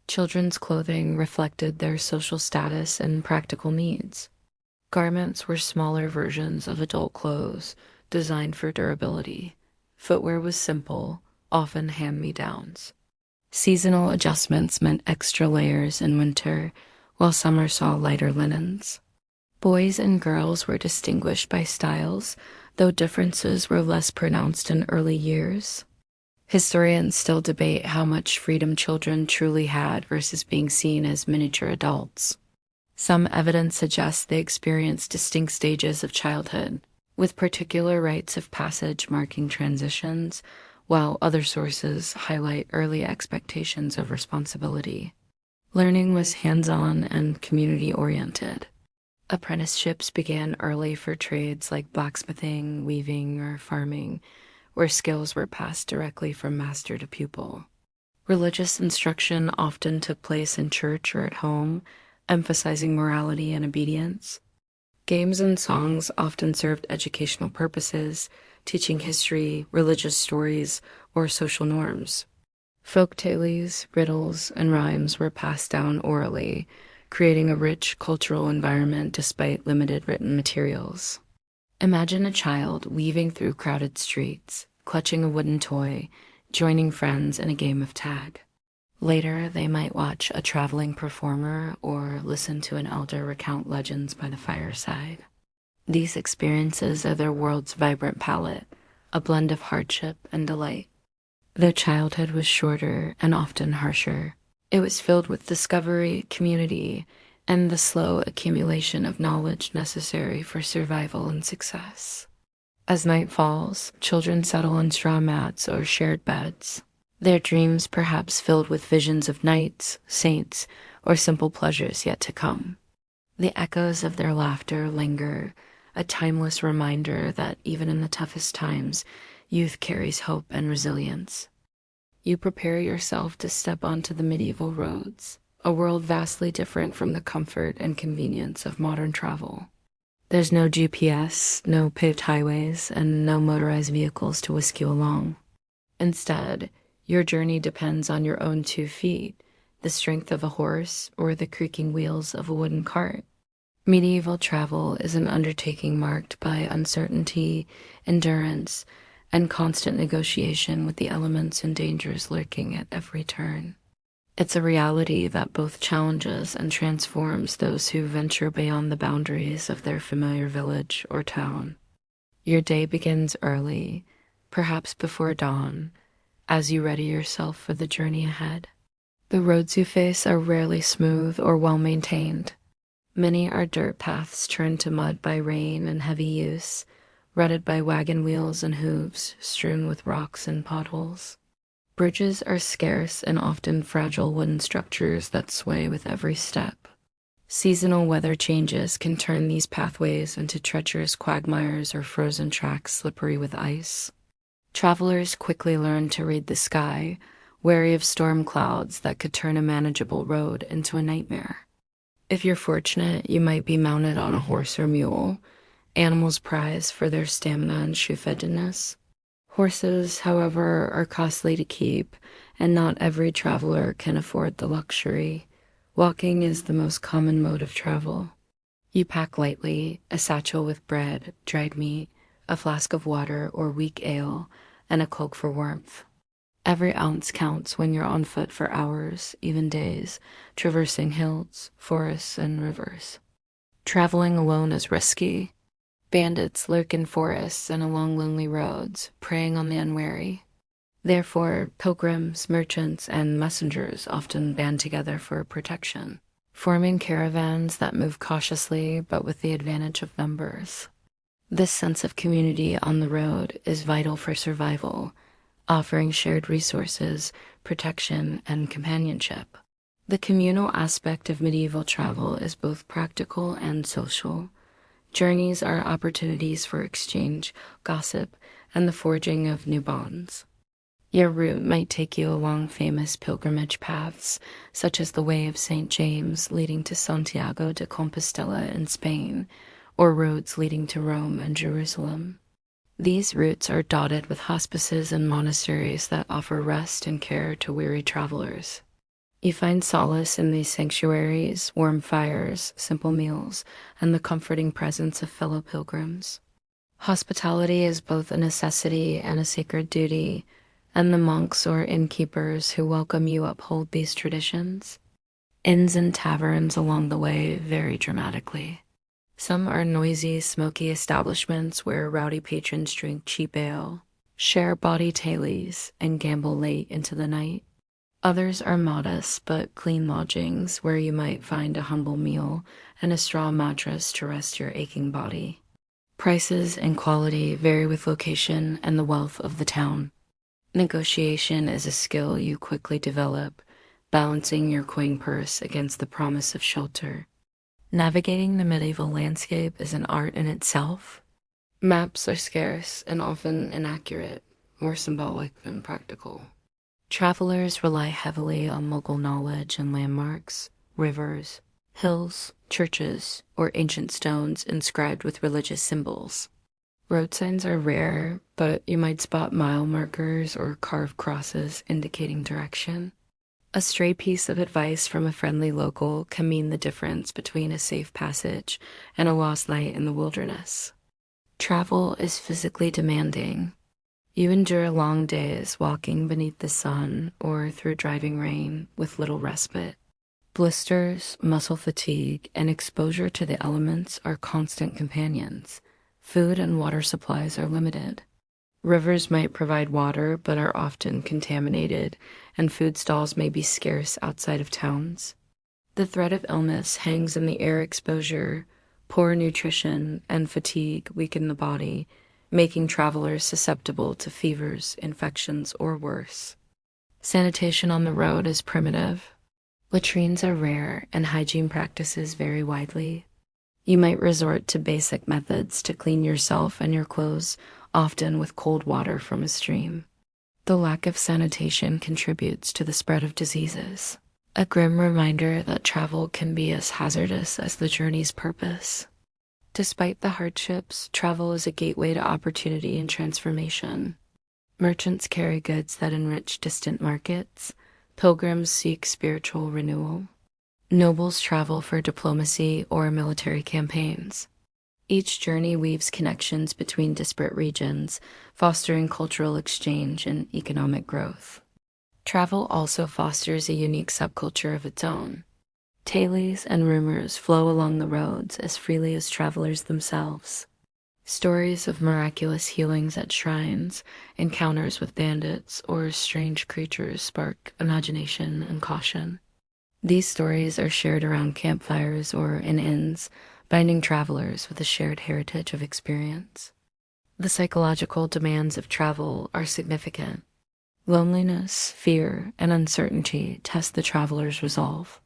Children's clothing reflected their social status and practical needs. Garments were smaller versions of adult clothes, designed for durability. Footwear was simple, often hand-me-downs. Seasonal adjustments meant extra layers in winter, while summer saw lighter linens. Boys and girls were distinguished by styles, though differences were less pronounced in early years. Historians still debate how much freedom children truly had versus being seen as miniature adults. Some evidence suggests they experienced distinct stages of childhood, with particular rites of passage marking transitions, while other sources highlight early expectations of responsibility. Learning was hands-on and community-oriented. Apprenticeships began early for trades like blacksmithing, weaving, or farming, where skills were passed directly from master to pupil. Religious instruction often took place in church or at home, emphasizing morality and obedience. Games and songs often served educational purposes, teaching history, religious stories, or social norms. Folk tales, riddles, and rhymes were passed down orally, creating a rich cultural environment despite limited written materials. Imagine a child weaving through crowded streets, clutching a wooden toy, joining friends in a game of tag. Later, they might watch a traveling performer or listen to an elder recount legends by the fireside. These experiences are their world's vibrant palette, a blend of hardship and delight. Their childhood was shorter and often harsher. It was filled with discovery, community, and the slow accumulation of knowledge necessary for survival and success. As night falls, children settle on straw mats or shared beds, their dreams perhaps filled with visions of knights, saints, or simple pleasures yet to come. The echoes of their laughter linger, a timeless reminder that even in the toughest times, youth carries hope and resilience. You prepare yourself to step onto the medieval roads, a world vastly different from the comfort and convenience of modern travel. There's no GPS, no paved highways, and no motorized vehicles to whisk you along. Instead, your journey depends on your own 2 feet, the strength of a horse, or the creaking wheels of a wooden cart. Medieval travel is an undertaking marked by uncertainty, endurance, and constant negotiation with the elements and dangers lurking at every turn. It's a reality that both challenges and transforms those who venture beyond the boundaries of their familiar village or town. Your day begins early, perhaps before dawn, as you ready yourself for the journey ahead. The roads you face are rarely smooth or well-maintained. Many are dirt paths turned to mud by rain and heavy use, rutted by wagon wheels and hooves strewn with rocks and potholes. Bridges are scarce and often fragile wooden structures that sway with every step. Seasonal weather changes can turn these pathways into treacherous quagmires or frozen tracks slippery with ice. Travelers quickly learn to read the sky, wary of storm clouds that could turn a manageable road into a nightmare. If you're fortunate, you might be mounted on a horse or mule, animals prized for their stamina and shoe-fettedness. Horses, however, are costly to keep, and not every traveler can afford the luxury. Walking is the most common mode of travel. You pack lightly, a satchel with bread, dried meat, a flask of water or weak ale, and a cloak for warmth. Every ounce counts when you're on foot for hours, even days, traversing hills, forests, and rivers. Traveling alone is risky. Bandits lurk in forests and along lonely roads, preying on the unwary. Therefore, pilgrims, merchants, and messengers often band together for protection, forming caravans that move cautiously but with the advantage of numbers. This sense of community on the road is vital for survival, offering shared resources, protection, and companionship. The communal aspect of medieval travel is both practical and social. Journeys are opportunities for exchange, gossip, and the forging of new bonds. Your route might take you along famous pilgrimage paths, such as the Way of St. James leading to Santiago de Compostela in Spain, or roads leading to Rome and Jerusalem. These routes are dotted with hospices and monasteries that offer rest and care to weary travelers. You find solace in these sanctuaries, warm fires, simple meals, and the comforting presence of fellow pilgrims. Hospitality is both a necessity and a sacred duty, and the monks or innkeepers who welcome you uphold these traditions. Inns and taverns along the way vary dramatically. Some are noisy, smoky establishments where rowdy patrons drink cheap ale, share bawdy tales, and gamble late into the night. Others are modest but clean lodgings where you might find a humble meal and a straw mattress to rest your aching body. Prices and quality vary with location and the wealth of the town. Negotiation is a skill you quickly develop, balancing your coin purse against the promise of shelter. Navigating the medieval landscape is an art in itself. Maps are scarce and often inaccurate, more symbolic than practical. Travelers rely heavily on local knowledge and landmarks, rivers, hills, churches, or ancient stones inscribed with religious symbols. Road signs are rare, but you might spot mile markers or carved crosses indicating direction. A stray piece of advice from a friendly local can mean the difference between a safe passage and a lost light in the wilderness. Travel is physically demanding. You endure long days walking beneath the sun or through driving rain with little respite. Blisters, muscle fatigue, and exposure to the elements are constant companions. Food and water supplies are limited. Rivers might provide water but are often contaminated, and food stalls may be scarce outside of towns. The threat of illness hangs in the air. Exposure, poor nutrition, and fatigue weaken the body, making travelers susceptible to fevers, infections, or worse. Sanitation on the road is primitive. Latrines are rare, and hygiene practices vary widely. You might resort to basic methods to clean yourself and your clothes, often with cold water from a stream. The lack of sanitation contributes to the spread of diseases, a grim reminder that travel can be as hazardous as the journey's purpose. Despite the hardships, travel is a gateway to opportunity and transformation. Merchants carry goods that enrich distant markets. Pilgrims seek spiritual renewal. Nobles travel for diplomacy or military campaigns. Each journey weaves connections between disparate regions, fostering cultural exchange and economic growth. Travel also fosters a unique subculture of its own. Tales and rumors flow along the roads as freely as travelers themselves. Stories of miraculous healings at shrines, encounters with bandits, or strange creatures spark imagination and caution. These stories are shared around campfires or in inns, binding travelers with a shared heritage of experience. The psychological demands of travel are significant. Loneliness, fear, and uncertainty test the traveler's resolve.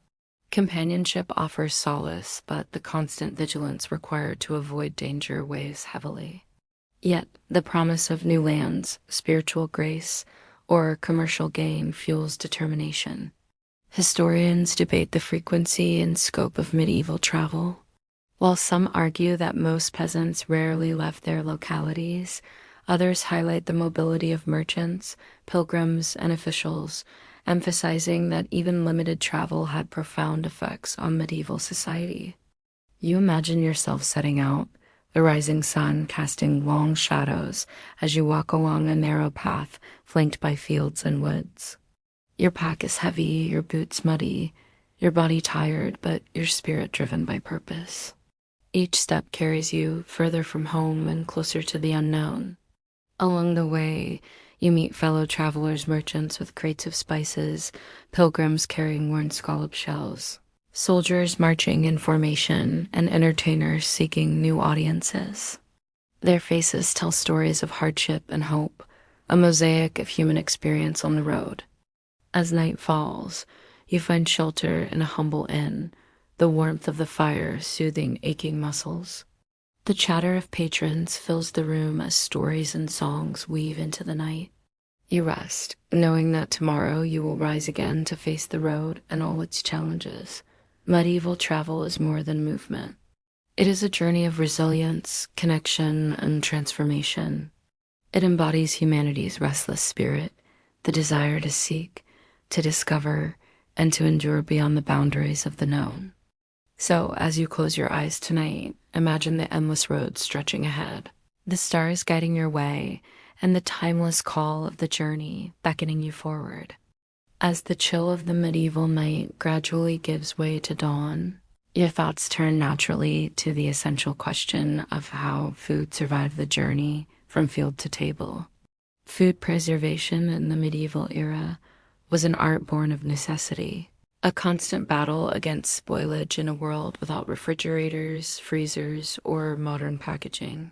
Companionship offers solace, but the constant vigilance required to avoid danger weighs heavily. Yet, the promise of new lands, spiritual grace, or commercial gain fuels determination. Historians debate the frequency and scope of medieval travel. While some argue that most peasants rarely left their localities, others highlight the mobility of merchants, pilgrims, and officials, emphasizing that even limited travel had profound effects on medieval society. You imagine yourself setting out, the rising sun casting long shadows as you walk along a narrow path flanked by fields and woods. Your pack is heavy, your boots muddy, your body tired, but your spirit driven by purpose. Each step carries you further from home and closer to the unknown. Along the way, you meet fellow travelers, merchants with crates of spices, pilgrims carrying worn scallop shells, soldiers marching in formation, and entertainers seeking new audiences. Their faces tell stories of hardship and hope, a mosaic of human experience on the road. As night falls, you find shelter in a humble inn, the warmth of the fire soothing aching muscles. The chatter of patrons fills the room as stories and songs weave into the night. You rest, knowing that tomorrow you will rise again to face the road and all its challenges. Medieval travel is more than movement. It is a journey of resilience, connection, and transformation. It embodies humanity's restless spirit, the desire to seek, to discover, and to endure beyond the boundaries of the known. So, as you close your eyes tonight, imagine the endless road stretching ahead, the stars guiding your way, and the timeless call of the journey beckoning you forward. As the chill of the medieval night gradually gives way to dawn, your thoughts turn naturally to the essential question of how food survived the journey from field to table. Food preservation in the medieval era was an art born of necessity, a constant battle against spoilage in a world without refrigerators, freezers, or modern packaging.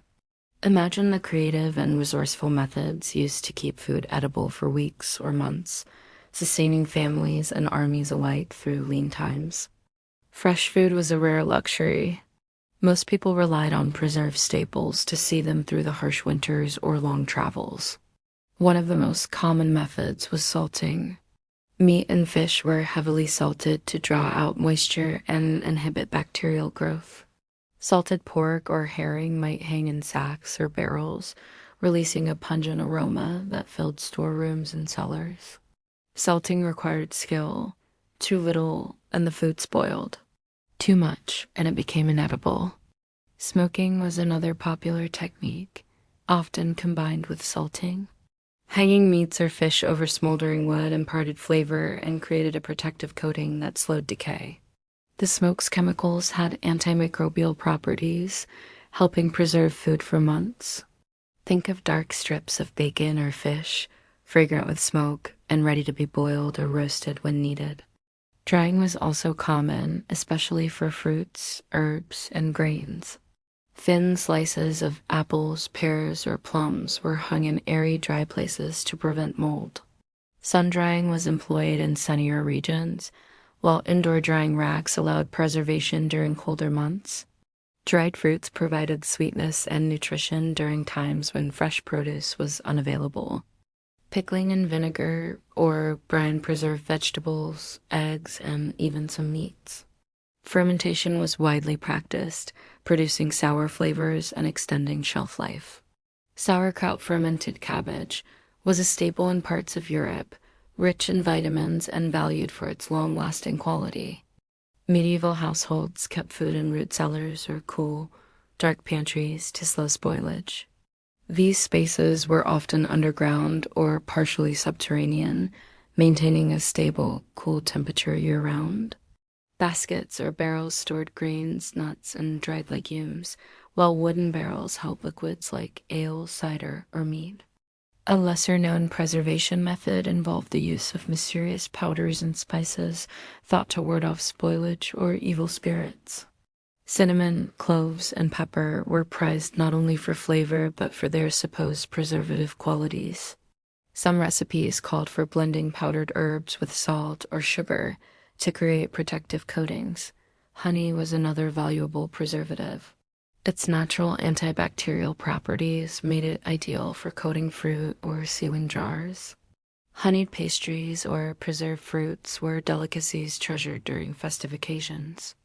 Imagine the creative and resourceful methods used to keep food edible for weeks or months, sustaining families and armies alike through lean times. Fresh food was a rare luxury. Most people relied on preserved staples to see them through the harsh winters or long travels. One of the most common methods was salting. Meat and fish were heavily salted to draw out moisture and inhibit bacterial growth. Salted pork or herring might hang in sacks or barrels, releasing a pungent aroma that filled storerooms and cellars. Salting required skill. Too little, and the food spoiled. Too much, and it became inedible. Smoking was another popular technique, often combined with salting. Hanging meats or fish over smoldering wood imparted flavor and created a protective coating that slowed decay. The smoke's chemicals had antimicrobial properties, helping preserve food for months. Think of dark strips of bacon or fish, fragrant with smoke and ready to be boiled or roasted when needed. Drying was also common, especially for fruits, herbs, and grains. Thin slices of apples, pears, or plums were hung in airy, dry places to prevent mold. Sun drying was employed in sunnier regions, while indoor drying racks allowed preservation during colder months. Dried fruits provided sweetness and nutrition during times when fresh produce was unavailable. Pickling in vinegar or brine preserved vegetables, eggs, and even some meats. Fermentation was widely practiced, producing sour flavors and extending shelf life. Sauerkraut fermented cabbage was a staple in parts of Europe, rich in vitamins and valued for its long-lasting quality. Medieval households kept food in root cellars or cool, dark pantries to slow spoilage. These spaces were often underground or partially subterranean, maintaining a stable, cool temperature year-round. Baskets or barrels stored grains, nuts, and dried legumes, while wooden barrels held liquids like ale, cider, or mead. A lesser-known preservation method involved the use of mysterious powders and spices thought to ward off spoilage or evil spirits. Cinnamon, cloves, and pepper were prized not only for flavor but for their supposed preservative qualities. Some recipes called for blending powdered herbs with salt or sugar to create protective coatings. Honey was another valuable preservative. Its natural antibacterial properties made it ideal for coating fruit or sealing jars. Honeyed pastries or preserved fruits were delicacies treasured during festive occasions.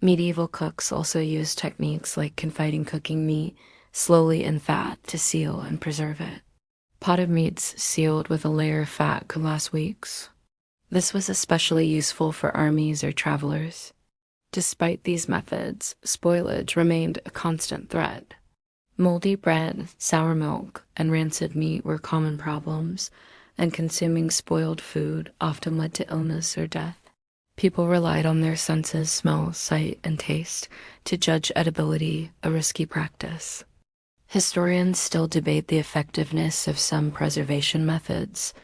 Medieval cooks also used techniques like confiding cooking meat slowly in fat to seal and preserve it. Potted meats sealed with a layer of fat could last weeks. This was especially useful for armies or travelers. Despite these methods, spoilage remained a constant threat. Moldy bread, sour milk, and rancid meat were common problems, and consuming spoiled food often led to illness or death. People relied on their senses, smell, sight, and taste to judge edibility, a risky practice. Historians still debate the effectiveness of some preservation methods,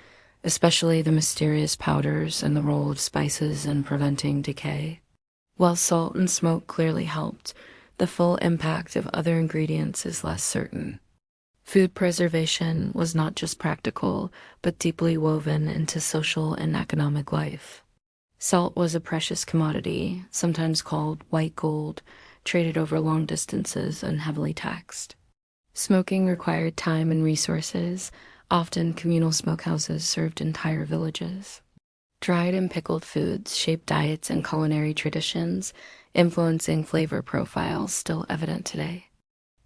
especially the mysterious powders and the role of spices in preventing decay. While salt and smoke clearly helped, the full impact of other ingredients is less certain. Food preservation was not just practical, but deeply woven into social and economic life. Salt was a precious commodity, sometimes called white gold, traded over long distances and heavily taxed. Smoking required time and resources. Often communal smokehouses served entire villages. Dried and pickled foods shaped diets and culinary traditions, influencing flavor profiles still evident today.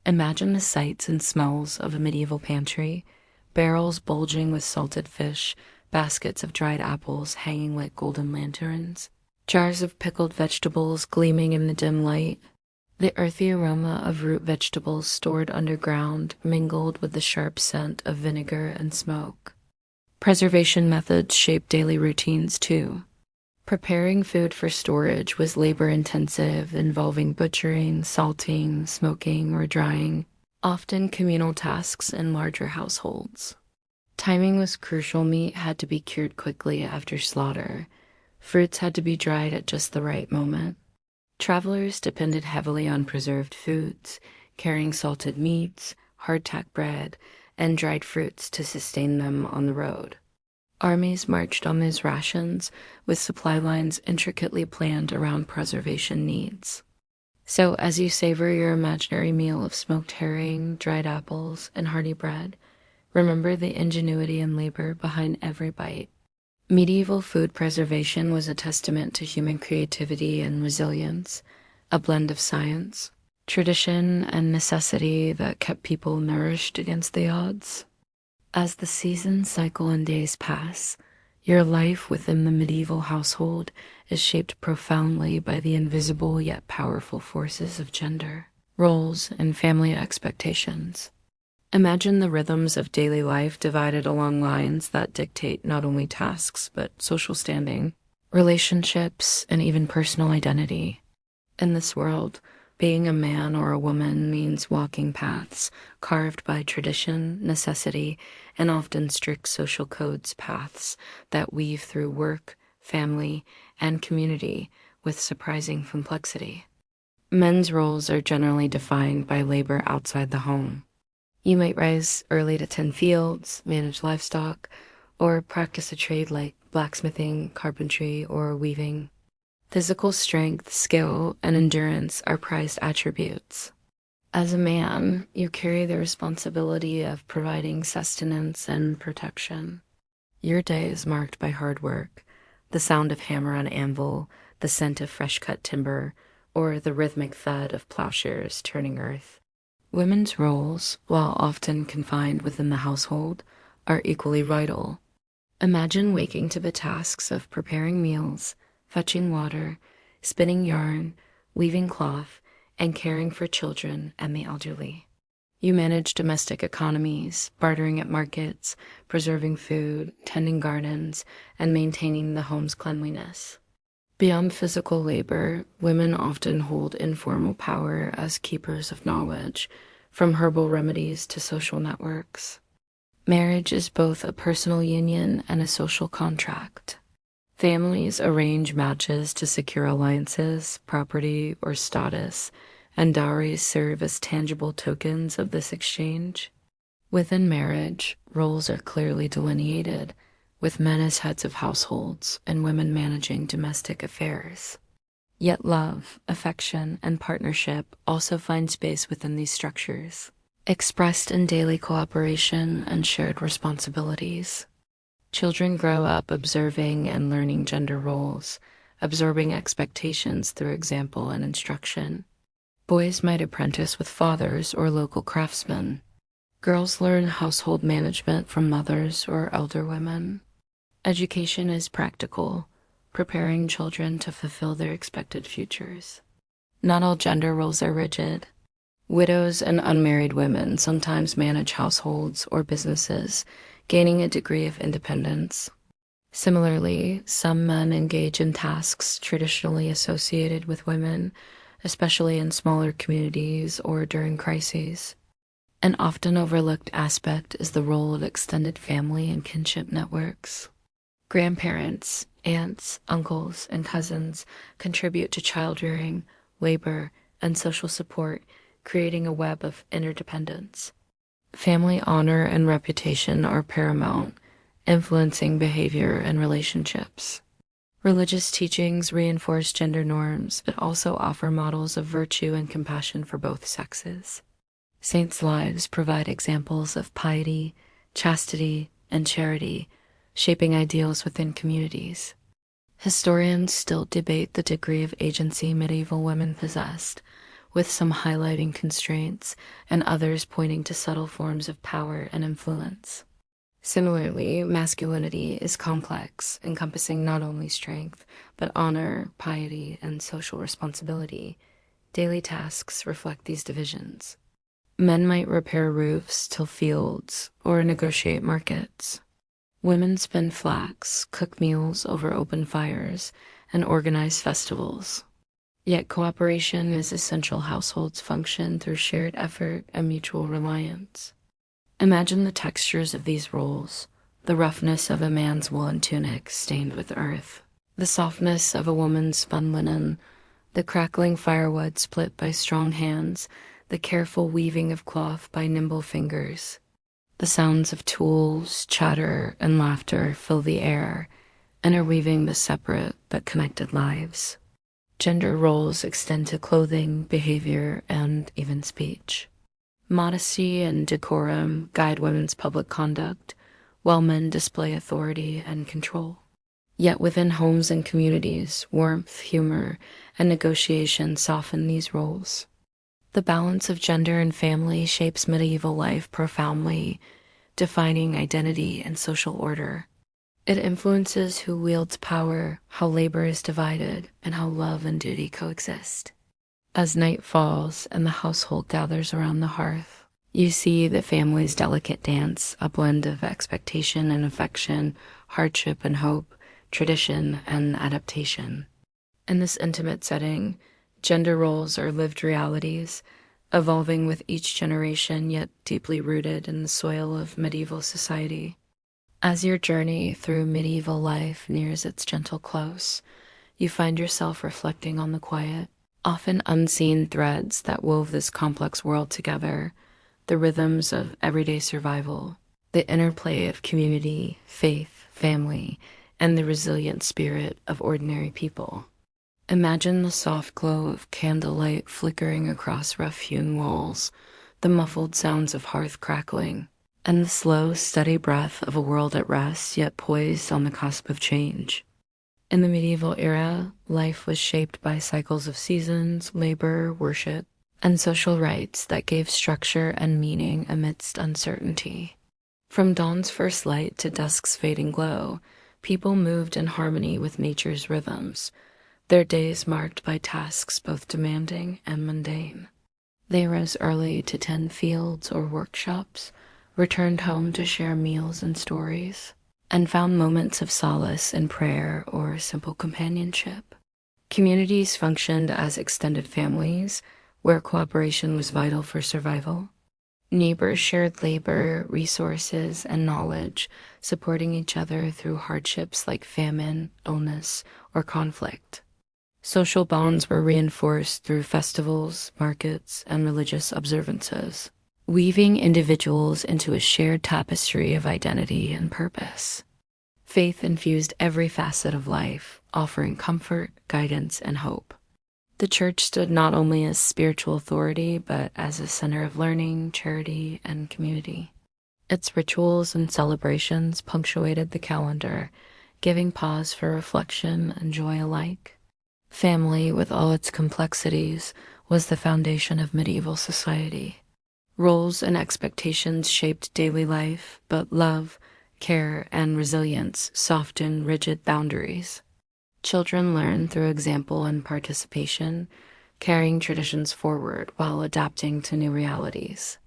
Imagine the sights and smells of a medieval pantry, barrels bulging with salted fish, baskets of dried apples hanging like golden lanterns, jars of pickled vegetables gleaming in the dim light. The earthy aroma of root vegetables stored underground mingled with the sharp scent of vinegar and smoke. Preservation methods shaped daily routines too. Preparing food for storage was labor-intensive, involving butchering, salting, smoking, or drying, often communal tasks in larger households. Timing was crucial. Meat had to be cured quickly after slaughter. Fruits had to be dried at just the right moment. Travelers depended heavily on preserved foods, carrying salted meats, hardtack bread, and dried fruits to sustain them on the road. Armies marched on these rations, with supply lines intricately planned around preservation needs. So as you savor your imaginary meal of smoked herring, dried apples, and hearty bread, Remember the ingenuity and labor behind every bite. Medieval food preservation was a testament to human creativity and resilience, a blend of science, tradition, and necessity that kept people nourished against the odds. As the seasons cycle and days pass, your life within the medieval household is shaped profoundly by the invisible yet powerful forces of gender, roles, and family expectations. Imagine the rhythms of daily life divided along lines that dictate not only tasks, but social standing, relationships, and even personal identity. In this world, being a man or a woman means walking paths carved by tradition, necessity, and often strict social codes, paths that weave through work, family, and community with surprising complexity. Men's roles are generally defined by labor outside the home. You might rise early to tend fields, manage livestock, or practice a trade like blacksmithing, carpentry, or weaving. Physical strength, skill, and endurance are prized attributes. As a man, you carry the responsibility of providing sustenance and protection. Your day is marked by hard work, the sound of hammer on anvil, the scent of fresh-cut timber, or the rhythmic thud of plowshares turning earth. Women's roles, while often confined within the household, are equally vital. Imagine waking to the tasks of preparing meals, fetching water, spinning yarn, weaving cloth, and caring for children and the elderly. You manage domestic economies, bartering at markets, preserving food, tending gardens, and maintaining the home's cleanliness. Beyond physical labor, women often hold informal power as keepers of knowledge, from herbal remedies to social networks. Marriage is both a personal union and a social contract. Families arrange matches to secure alliances, property, or status, and dowries serve as tangible tokens of this exchange. Within marriage, roles are clearly delineated, with men as heads of households and women managing domestic affairs. Yet love, affection, and partnership also find space within these structures, expressed in daily cooperation and shared responsibilities. Children grow up observing and learning gender roles, absorbing expectations through example and instruction. Boys might apprentice with fathers or local craftsmen. Girls learn household management from mothers or elder women. Education is practical, preparing children to fulfill their expected futures. Not all gender roles are rigid. Widows and unmarried women sometimes manage households or businesses, gaining a degree of independence. Similarly, some men engage in tasks traditionally associated with women, especially in smaller communities or during crises. An often overlooked aspect is the role of extended family and kinship networks. Grandparents, aunts, uncles, and cousins contribute to child-rearing, labor, and social support, creating a web of interdependence. Family honor and reputation are paramount, influencing behavior and relationships. Religious teachings reinforce gender norms, but also offer models of virtue and compassion for both sexes. Saints' lives provide examples of piety, chastity, and charity, shaping ideals within communities. Historians still debate the degree of agency medieval women possessed, with some highlighting constraints and others pointing to subtle forms of power and influence. Similarly, masculinity is complex, encompassing not only strength, but honor, piety, and social responsibility. Daily tasks reflect these divisions. Men might repair roofs, till fields, or negotiate markets. Women spin flax, cook meals over open fires, and organize festivals. Yet cooperation is essential. Households function through shared effort and mutual reliance. Imagine the textures of these roles, the roughness of a man's woolen tunic stained with earth, the softness of a woman's spun linen, the crackling firewood split by strong hands, the careful weaving of cloth by nimble fingers. The sounds of tools, chatter, and laughter fill the air, interweaving the separate but connected lives. Gender roles extend to clothing, behavior, and even speech. Modesty and decorum guide women's public conduct, while men display authority and control. Yet within homes and communities, warmth, humor, and negotiation soften these roles. The balance of gender and family shapes medieval life profoundly, defining identity and social order. It influences who wields power, how labor is divided, and how love and duty coexist. As night falls and the household gathers around the hearth, you see the family's delicate dance, a blend of expectation and affection, hardship and hope, tradition and adaptation. In this intimate setting, gender roles are lived realities, evolving with each generation yet deeply rooted in the soil of medieval society. As your journey through medieval life nears its gentle close, you find yourself reflecting on the quiet, often unseen threads that wove this complex world together, the rhythms of everyday survival, the interplay of community, faith, family, and the resilient spirit of ordinary people. Imagine the soft glow of candlelight flickering across rough-hewn walls, the muffled sounds of hearth crackling, and the slow, steady breath of a world at rest yet poised on the cusp of change. In the medieval era, life was shaped by cycles of seasons, labor, worship, and social rites that gave structure and meaning amidst uncertainty. From dawn's first light to dusk's fading glow, people moved in harmony with nature's rhythms, their days marked by tasks both demanding and mundane. They rose early to tend fields or workshops, returned home to share meals and stories, and found moments of solace in prayer or simple companionship. Communities functioned as extended families, where cooperation was vital for survival. Neighbors shared labor, resources, and knowledge, supporting each other through hardships like famine, illness, or conflict. Social bonds were reinforced through festivals, markets, and religious observances, weaving individuals into a shared tapestry of identity and purpose. Faith infused every facet of life, offering comfort, guidance, and hope. The church stood not only as spiritual authority, but as a center of learning, charity, and community. Its rituals and celebrations punctuated the calendar, giving pause for reflection and joy alike. Family, with all its complexities, was the foundation of medieval society. Roles and expectations shaped daily life, but love, care, and resilience softened rigid boundaries. Children learn through example and participation, carrying traditions forward while adapting to new realities.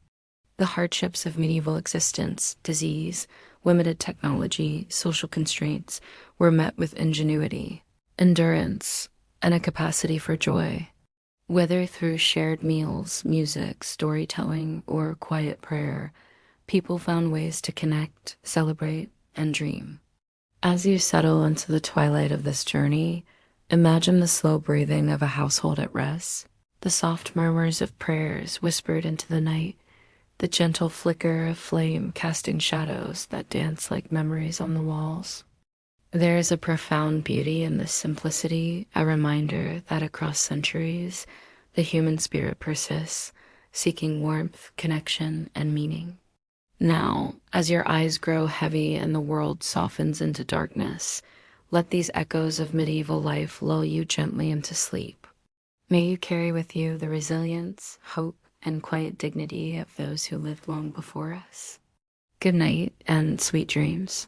The hardships of medieval existence, disease, limited technology, social constraints, were met with ingenuity, endurance, and a capacity for joy. Whether through shared meals, music, storytelling, or quiet prayer, people found ways to connect, celebrate, and dream. As you settle into the twilight of this journey, imagine the slow breathing of a household at rest, the soft murmurs of prayers whispered into the night, the gentle flicker of flame casting shadows that dance like memories on the walls. There is a profound beauty in this simplicity, a reminder that across centuries, the human spirit persists, seeking warmth, connection, and meaning. Now, as your eyes grow heavy and the world softens into darkness, let these echoes of medieval life lull you gently into sleep. May you carry with you the resilience, hope, and quiet dignity of those who lived long before us. Good night and sweet dreams.